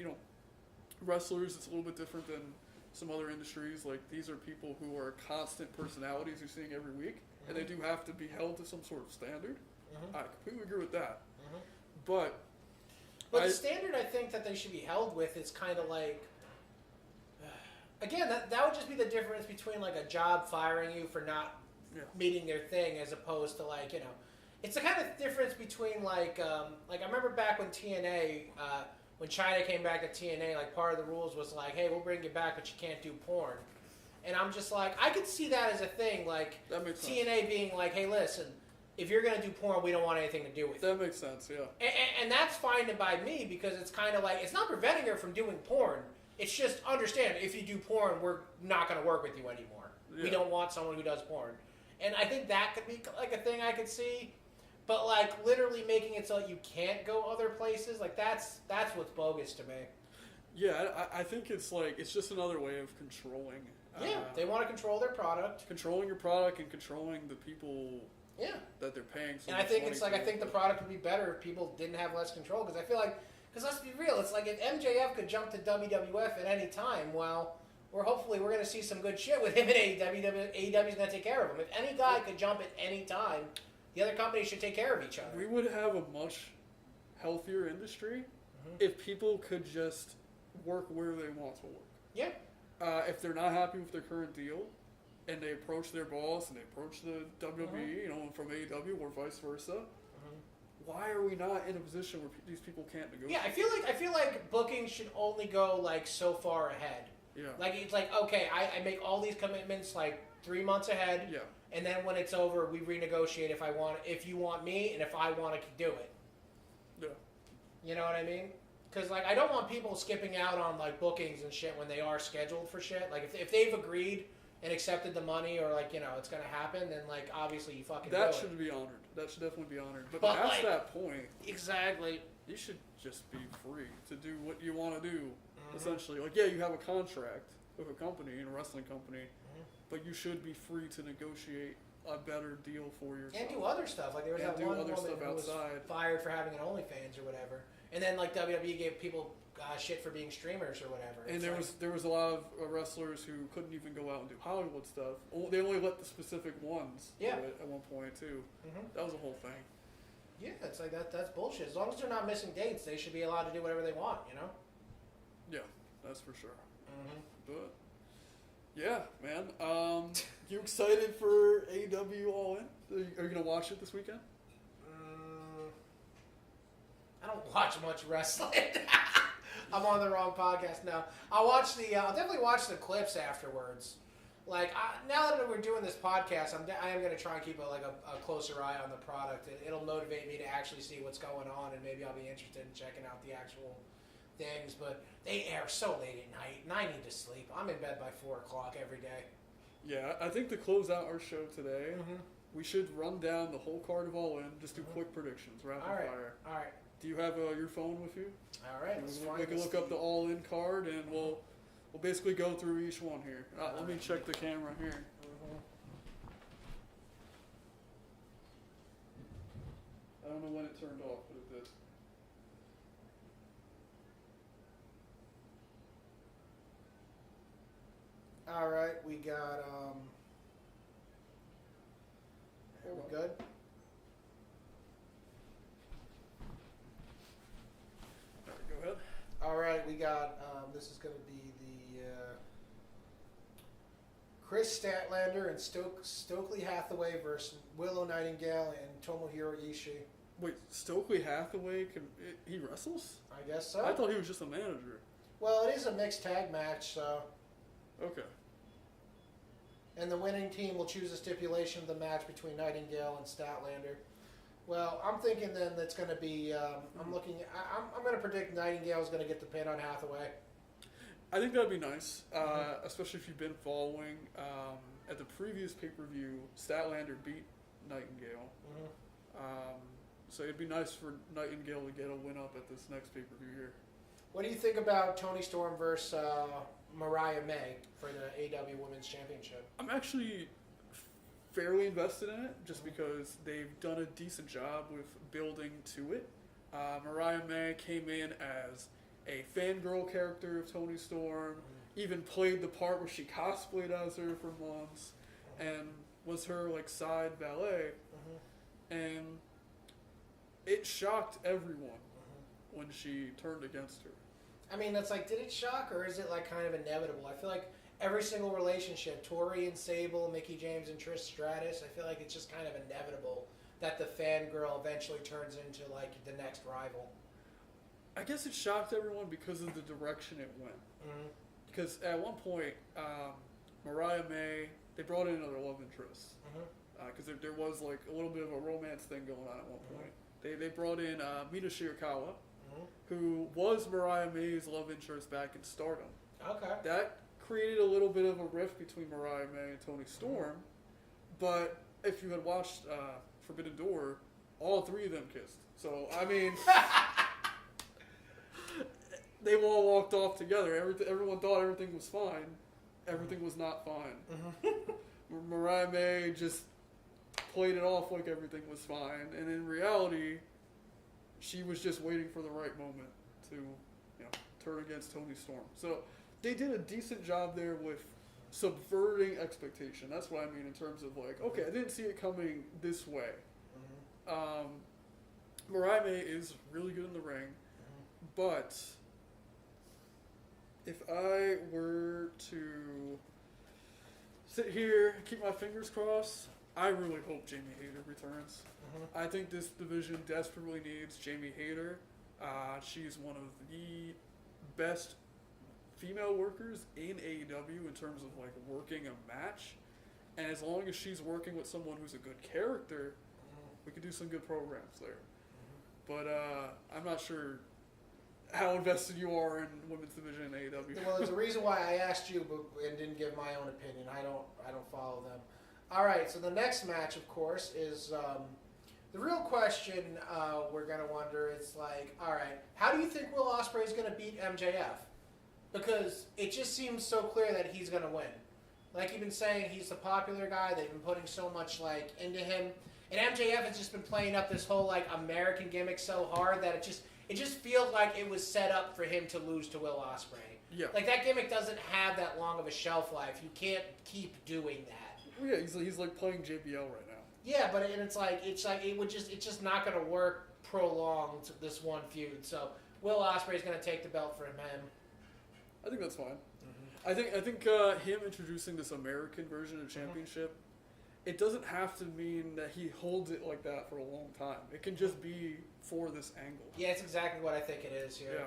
wrestlers, it's a little bit different than some other industries. Like, these are people who are constant personalities you're seeing every week. And they do have to be held to some sort of standard. I completely agree with that. But the standard I think that they should be held with is kind of like, again, that would just be the difference between like a job firing you for not meeting their thing as opposed to like, it's the kind of difference between like I remember back when TNA, when China came back to TNA, like part of the rules was like, hey, we'll bring you back, but you can't do porn. And I'm just like, I could see that as a thing, like TNA being like, hey, listen, if you're going to do porn, we don't want anything to do with it. That makes sense, yeah. And that's fine by me because it's kind of like, it's not preventing her from doing porn. It's just, understand, if you do porn, we're not going to work with you anymore. Yeah. We don't want someone who does porn. And I think that could be like a thing I could see. But like literally making it so that you can't go other places, like that's what's bogus to me. Yeah, I think it's like, it's just another way of controlling. Yeah, they want to control their product. Controlling your product and controlling the people that they're paying. And I think it's like, I think the product would be better if people didn't have less control. Because I feel like, because let's be real, it's like if MJF could jump to WWF at any time, well, we're going to see some good shit with him in AEW. AEW's going to take care of him. If any guy could jump at any time, the other companies should take care of each other. We would have a much healthier industry if people could just work where they want to work. Yeah. If they're not happy with their current deal, and they approach their boss and they approach the WWE, from AEW or vice versa, why are we not in a position where these people can't negotiate? Yeah, I feel like booking should only go like so far ahead. Yeah. Like it's like, okay, I make all these commitments like 3 months ahead. Yeah. And then when it's over, we renegotiate if you want me and if I want to do it. Yeah. You know what I mean? Because, like, I don't want people skipping out on, like, bookings and shit when they are scheduled for shit. Like, if they've agreed and accepted the money or, like, it's going to happen, then, like, obviously you fucking that do should be honored. That should definitely be honored. But like, past that point... Exactly. You should just be free to do what you want to do, essentially. Like, yeah, you have a contract with a company, a wrestling company, but you should be free to negotiate a better deal for yourself. And do other stuff. Like, there was that one woman who was fired for having an OnlyFans or whatever. And then, like, WWE gave people shit for being streamers or whatever. And there was a lot of wrestlers who couldn't even go out and do Hollywood stuff. They only let the specific ones do it at one point, too. That was a whole thing. Yeah, it's like that's bullshit. As long as they're not missing dates, they should be allowed to do whatever they want, Yeah, that's for sure. But, yeah, man. You excited for AEW All In? Are you going to watch it this weekend? I don't watch much wrestling. I'm on the wrong podcast now. I'll definitely watch the clips afterwards. Like, now that we're doing this podcast, I am going to try and keep a closer eye on the product. It'll motivate me to actually see what's going on, and maybe I'll be interested in checking out the actual things. But they air so late at night, and I need to sleep. I'm in bed by 4 o'clock every day. Yeah, I think to close out our show today, we should run down the whole card of All In, just do quick predictions, rapid fire. All right. Do you have your phone with you? All right. We can look up the All In card, and we'll we'll basically go through each one here. Let me check the camera here. I don't know when it turned off, but it did. All right, we got. Are we good? All right, go ahead. All right, we got. This is going to be the Chris Statlander and Stokely Hathaway versus Willow Nightingale and Tomohiro Ishii. Wait, Stokely Hathaway, he wrestles? I guess so. I thought he was just a manager. Well, it is a mixed tag match, so. Okay. And the winning team will choose a stipulation of the match between Nightingale and Statlander. Well, I'm thinking then that's going to be. I'm going to predict Nightingale is going to get the pin on Hathaway. I think that'd be nice, especially if you've been following. At the previous pay-per-view, Statlander beat Nightingale. So it'd be nice for Nightingale to get a win up at this next pay-per-view here. What do you think about Toni Storm versus Mariah May for the AEW Women's Championship? I'm actually fairly invested in it, just because they've done a decent job with building to it. Mariah May came in as a fangirl character of Toni Storm, even played the part where she cosplayed as her for months, and was her like side valet, and it shocked everyone when she turned against her. I mean, that's like, did it shock, or is it like kind of inevitable? I feel like every single relationship, Tori and Sable, Mickie James and Trish Stratus, I feel like it's just kind of inevitable that the fangirl eventually turns into like the next rival. I guess it shocked everyone because of the direction it went. Because at one point, Mariah May, they brought in another love interest. Because there was like a little bit of a romance thing going on at one point. They brought in Mina Shirakawa, who was Mariah May's love interest back in Stardom. Okay. That created a little bit of a rift between Mariah May and Toni Storm, but if you had watched Forbidden Door, all three of them kissed. So, I mean, they all walked off together. Everyone thought everything was fine. Everything was not fine. Mariah May just played it off like everything was fine, and in reality, she was just waiting for the right moment to, turn against Toni Storm. So they did a decent job there with subverting expectation. That's what I mean in terms of like, okay, I didn't see it coming this way. Mariah May is really good in the ring, but if I were to sit here and keep my fingers crossed, I really hope Jamie Hayter returns. I think this division desperately needs Jamie Hayter. She's one of the best female workers in AEW in terms of like working a match. And as long as she's working with someone who's a good character, we could do some good programs there. But I'm not sure how invested you are in women's division in AEW. Well, there's a reason why I asked you and didn't give my own opinion. I don't follow them. All right, so the next match, of course, is the real question we're going to wonder is like, all right, how do you think Will Ospreay is going to beat MJF? Because it just seems so clear that he's going to win. Like you've been saying, he's the popular guy. They've been putting so much like into him. And MJF has just been playing up this whole like American gimmick so hard that it just feels like it was set up for him to lose to Will Ospreay. Yeah. Like that gimmick doesn't have that long of a shelf life. You can't keep doing that. Yeah, he's like playing JBL right now. Yeah, but it's just not going to work prolonged this one feud. So Will Ospreay is going to take the belt from him. I think that's fine. I think him introducing this American version of championship, it doesn't have to mean that he holds it like that for a long time. It can just be for this angle. Yeah, it's exactly what I think it is here. Yeah.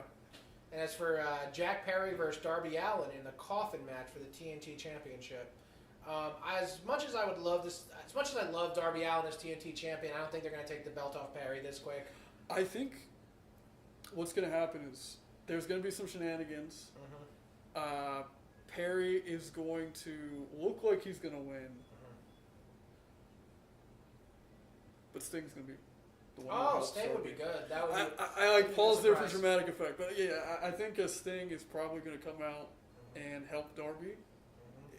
And as for Jack Perry versus Darby Allin in the coffin match for the TNT Championship, as much as I love Darby Allin as TNT champion, I don't think they're going to take the belt off Perry this quick. I think what's going to happen is there's going to be some shenanigans. Perry is going to look like he's going to win, but Sting's going to be the one. Oh, Sting would be good. That would be. I like pause there for dramatic effect, but yeah, I think Sting is probably going to come out and help Darby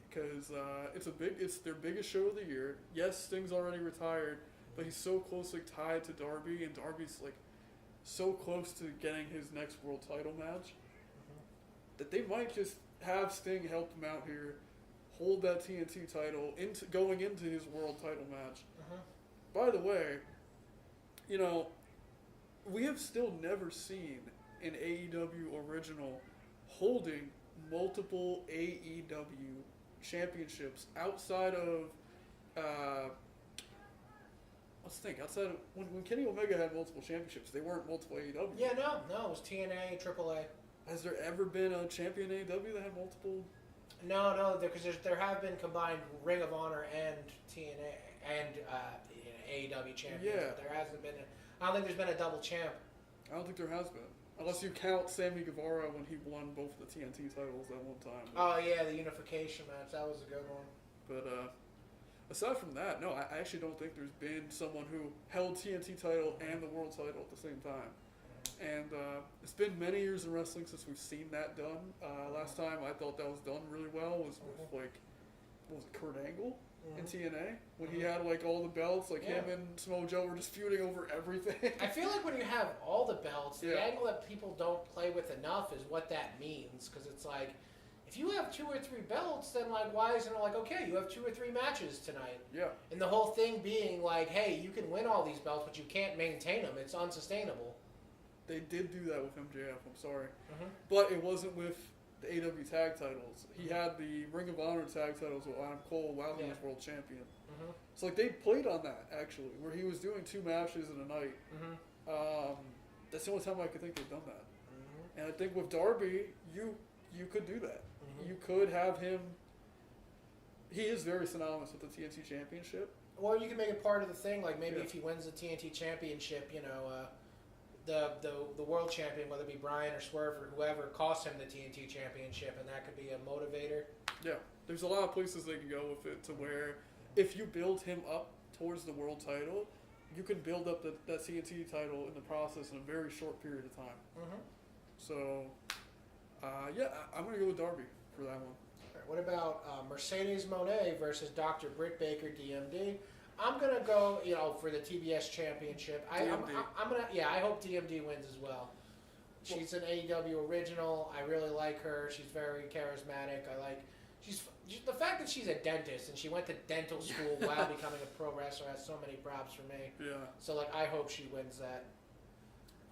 because it's their biggest show of the year. Yes, Sting's already retired, but he's so closely tied to Darby, and Darby's like so close to getting his next world title match that they might just have Sting help him out here, hold that TNT title going into his world title match. By the way, you know, we have still never seen an AEW original holding multiple AEW championships outside of let's think, outside of when Kenny Omega had multiple championships, they weren't multiple AEW. Yeah, no, it was TNA, AAA. Has there ever been a champion AEW that had multiple? No, because there have been combined Ring of Honor and TNA and AEW champions. Yeah. But there hasn't been. I don't think there's been a double champ. I don't think there has been. Unless you count Sammy Guevara when he won both the TNT titles at one time. Oh, yeah, the unification match. That was a good one. But aside from that, no, I actually don't think there's been someone who held TNT title and the world title at the same time. And it's been many years in wrestling since we've seen that done. Last time I thought that was done really well was with, like, what was it, Kurt Angle in TNA? When he had, like, all the belts, like him and Samoa Joe were just feuding over everything. I feel like when you have all the belts, the angle that people don't play with enough is what that means. Because it's like, if you have 2 or 3 belts, then, like, why isn't it like, okay, you have 2 or 3 matches tonight? Yeah. And the whole thing being like, hey, you can win all these belts, but you can't maintain them. It's unsustainable. They did do that with MJF, I'm sorry. But it wasn't with the AEW tag titles. He had the Ring of Honor tag titles with Adam Cole while he was world champion. So, like, they played on that, actually, where he was doing 2 matches in a night. That's the only time I could think they've done that. And I think with Darby, you could do that. You could have him... He is very synonymous with the TNT Championship. Or you can make it part of the thing, like maybe if he wins the TNT Championship, you know... The world champion, whether it be Bryan or Swerve or whoever, cost him the TNT Championship, and that could be a motivator. Yeah, there's a lot of places they can go with it to where if you build him up towards the world title, you can build up that TNT title in the process in a very short period of time. So, yeah, I'm going to go with Darby for that one. All right, what about Mercedes Moné versus Dr. Britt Baker, DMD? I'm gonna go, you know, for the TBS Championship. I hope DMD wins as well. She's an AEW original. I really like her. She's very charismatic. The fact that she's a dentist and she went to dental school while becoming a pro wrestler has so many props for me. Yeah. So like, I hope she wins that.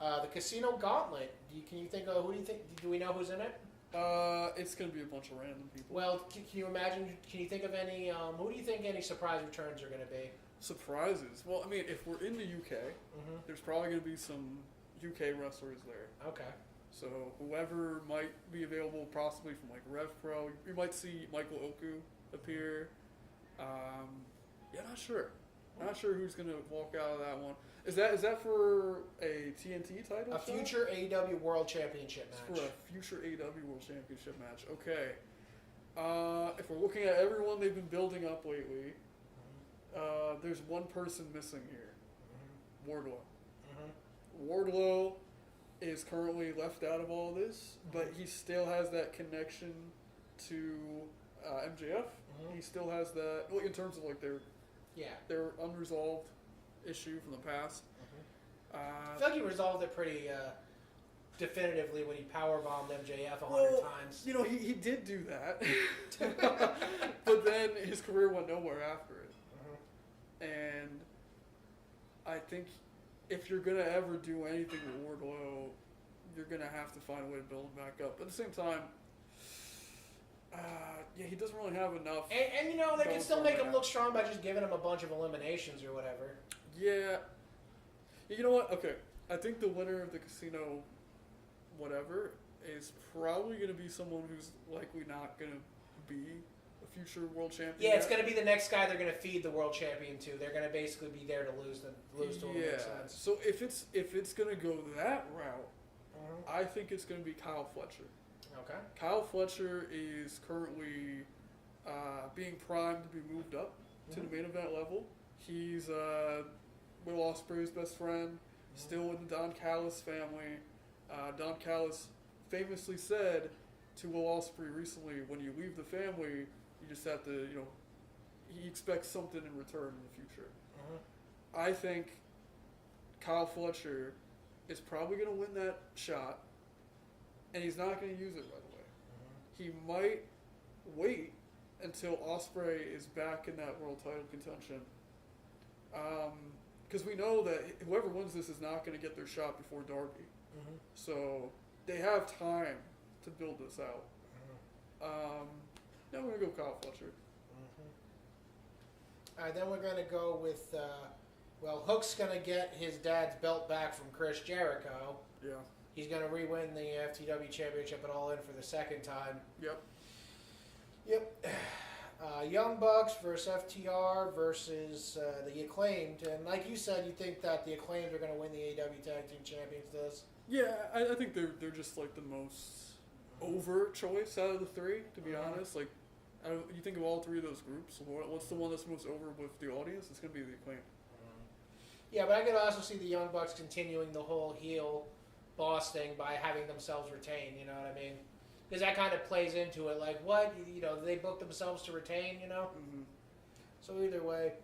The Casino Gauntlet. Can you think of who do you think? Do we know who's in it? It's going to be a bunch of random people. Well, can you imagine, can you think of any, who do you think any surprise returns are going to be? Surprises? Well, I mean, if we're in the UK, there's probably going to be some UK wrestlers there. Okay. So whoever might be available, possibly from like Rev Pro, you might see Michael Oku appear. Yeah, not sure. Not sure who's going to walk out of that one. Is that for a TNT title? Future AEW World Championship match. For a future AEW World Championship match. Okay. If we're looking at everyone they've been building up lately, there's one person missing here. Wardlow. Wardlow is currently left out of all this, but he still has that connection to MJF. He still has that, well, in terms of like their unresolved issue from the past. I feel like he resolved it pretty definitively when he powerbombed MJF 100 times. You know, he did do that. But then his career went nowhere after it. And I think if you're going to ever do anything with Wardlow, you're going to have to find a way to build him back up. But at the same time, he doesn't really have enough. And you know, they can still make him look strong by just giving him a bunch of eliminations or whatever. Yeah. You know what? Okay. I think the winner of the Casino whatever is probably going to be someone who's likely not going to be a future world champion. Yeah, it's going to be the next guy they're going to feed the world champion to. They're going to basically be there to lose to him. Yeah. So if it's going to go that route, I think it's going to be Kyle Fletcher. Okay. Kyle Fletcher is currently being primed to be moved up to the main event level. He's Will Ospreay's best friend, still in the Don Callis family. Don Callis famously said to Will Ospreay recently, when you leave the family, you just have to, he expects something in return in the future. I think Kyle Fletcher is probably going to win that shot, and he's not going to use it right away. He might wait until Ospreay is back in that world title contention. Because we know that whoever wins this is not going to get their shot before Darby. So they have time to build this out. Now we're going to go Kyle Fletcher. All right, then we're going to go with, Hook's going to get his dad's belt back from Chris Jericho. Yeah. He's going to re-win the FTW Championship at All In for the second time. Yep. Young Bucks versus FTR versus the Acclaimed. And like you said, you think that the Acclaimed are going to win the AEW Tag Team Champions this? Yeah, I think they're just like the most over choice out of the three, to be honest. Like, you think of all three of those groups, what's the one that's most over with the audience? It's going to be the Acclaimed. Yeah, but I could also see the Young Bucks continuing the whole heel boss thing by having themselves retain, you know what I mean? Because that kind of plays into it, like, what? They book themselves to retain, So either way.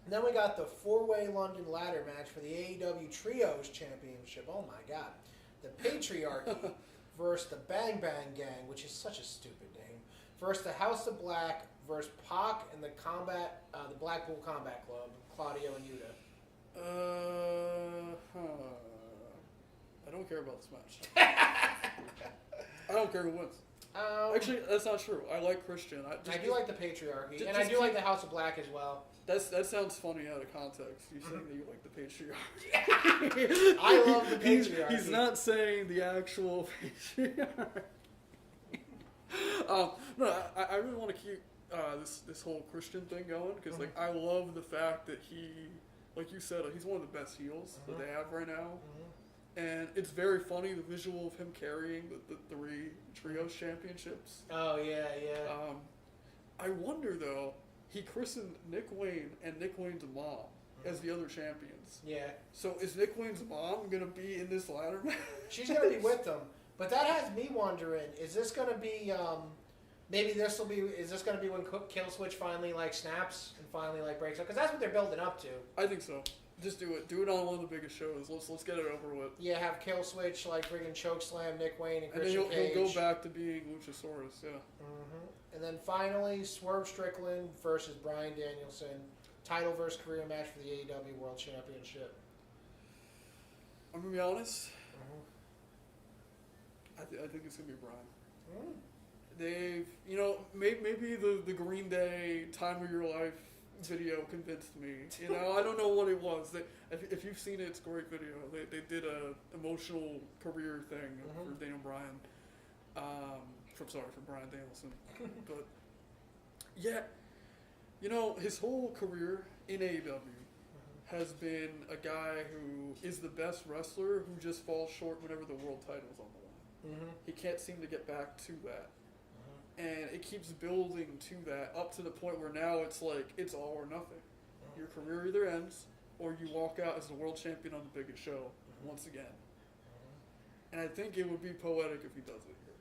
And then we got the 4-way London ladder match for the AEW Trios Championship. Oh my god. The Patriarchy versus the Bang Bang Gang, which is such a stupid name, versus the House of Black versus Pac and the Blackpool Combat Club, Claudio and Yuta. I don't care about this match. I don't care who wins. Actually, that's not true. I like Christian. I do like the Patriarchy, and I do like the House of Black as well. That sounds funny out of context. You saying that you like the Patriarchy. I love the Patriarchy. He's not saying the actual Patriarchy. No, I really want to keep this whole Christian thing going because I love the fact that he, like you said, he's one of the best heels that they have right now. And it's very funny, the visual of him carrying the three Trios championships. Oh, yeah. I wonder, though, he christened Nick Wayne and Nick Wayne's mom as the other champions. Yeah. So is Nick Wayne's mom going to be in this ladder match? She's going to be with them. But that has me wondering, is this going to be, is this going to be when Killswitch finally, snaps and finally, breaks up? Because that's what they're building up to. I think so. Just do it. Do it on one of the biggest shows. Let's get it over with. Yeah, have Killswitch, friggin' chokeslam Nick Wayne and Christian Cage. And then he'll go back to being Luchasaurus, yeah. And then finally, Swerve Strickland versus Bryan Danielson. Title versus career match for the AEW World Championship. I'm going to be honest. I think it's going to be Bryan. They've, maybe the Green Day Time of Your Life video convinced me. I don't know what it was. If you've seen it, it's a great video. They did a emotional career thing for Daniel Bryan. For Bryan Danielson. But yeah, his whole career in AEW has been a guy who is the best wrestler who just falls short whenever the world title's on the line. He can't seem to get back to that. And it keeps building to that up to the point where now it's it's all or nothing. Your career either ends or you walk out as the world champion on the biggest show once again. And I think it would be poetic if he does it here.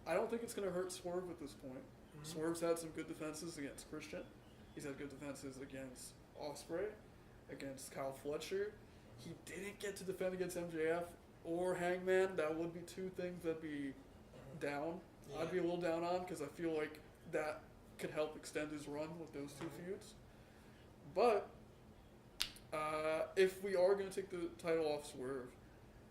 I don't think it's going to hurt Swerve at this point. Swerve's had some good defenses against Christian. He's had good defenses against Ospreay, against Kyle Fletcher. He didn't get to defend against MJF or Hangman. That would be two things that'd be down. Yeah. I'd be a little down on because I feel like that could help extend his run with those two feuds. But if we are going to take the title off Swerve,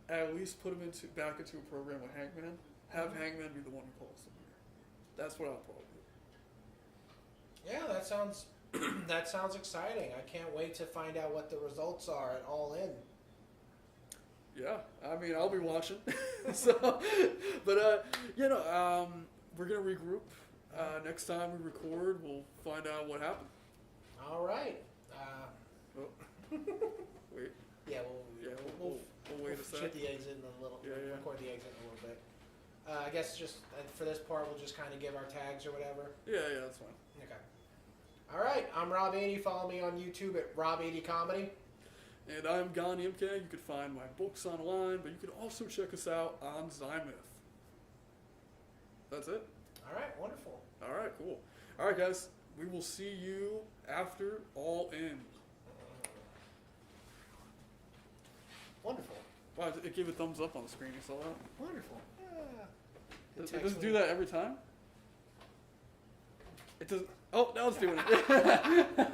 at least put him back into a program with Hangman. Have Hangman be the one who calls him here. That's what I'll probably do. Yeah, that sounds exciting. I can't wait to find out what the results are at All In. Yeah, I mean, I'll be watching. We're going to regroup. Next time we record, we'll find out what happened. All right. Wait. Yeah, we'll wait a second. Shit the exit in a little. Yeah. Record the exit in a little bit. I guess just for this part, we'll just kind of give our tags or whatever. Yeah, that's fine. Okay. All right. I'm Rob 80. Follow me on YouTube at Rob 80 Comedy. And I'm Gan Yimke. You can find my books online, but you can also check us out on Zymuth. That's it. All right, wonderful. All right, cool. All right, guys. We will see you after All In. Wonderful. Wow, it gave a thumbs up on the screen. You saw that? Wonderful. Does it do that every time? It does. Oh, now it's doing it.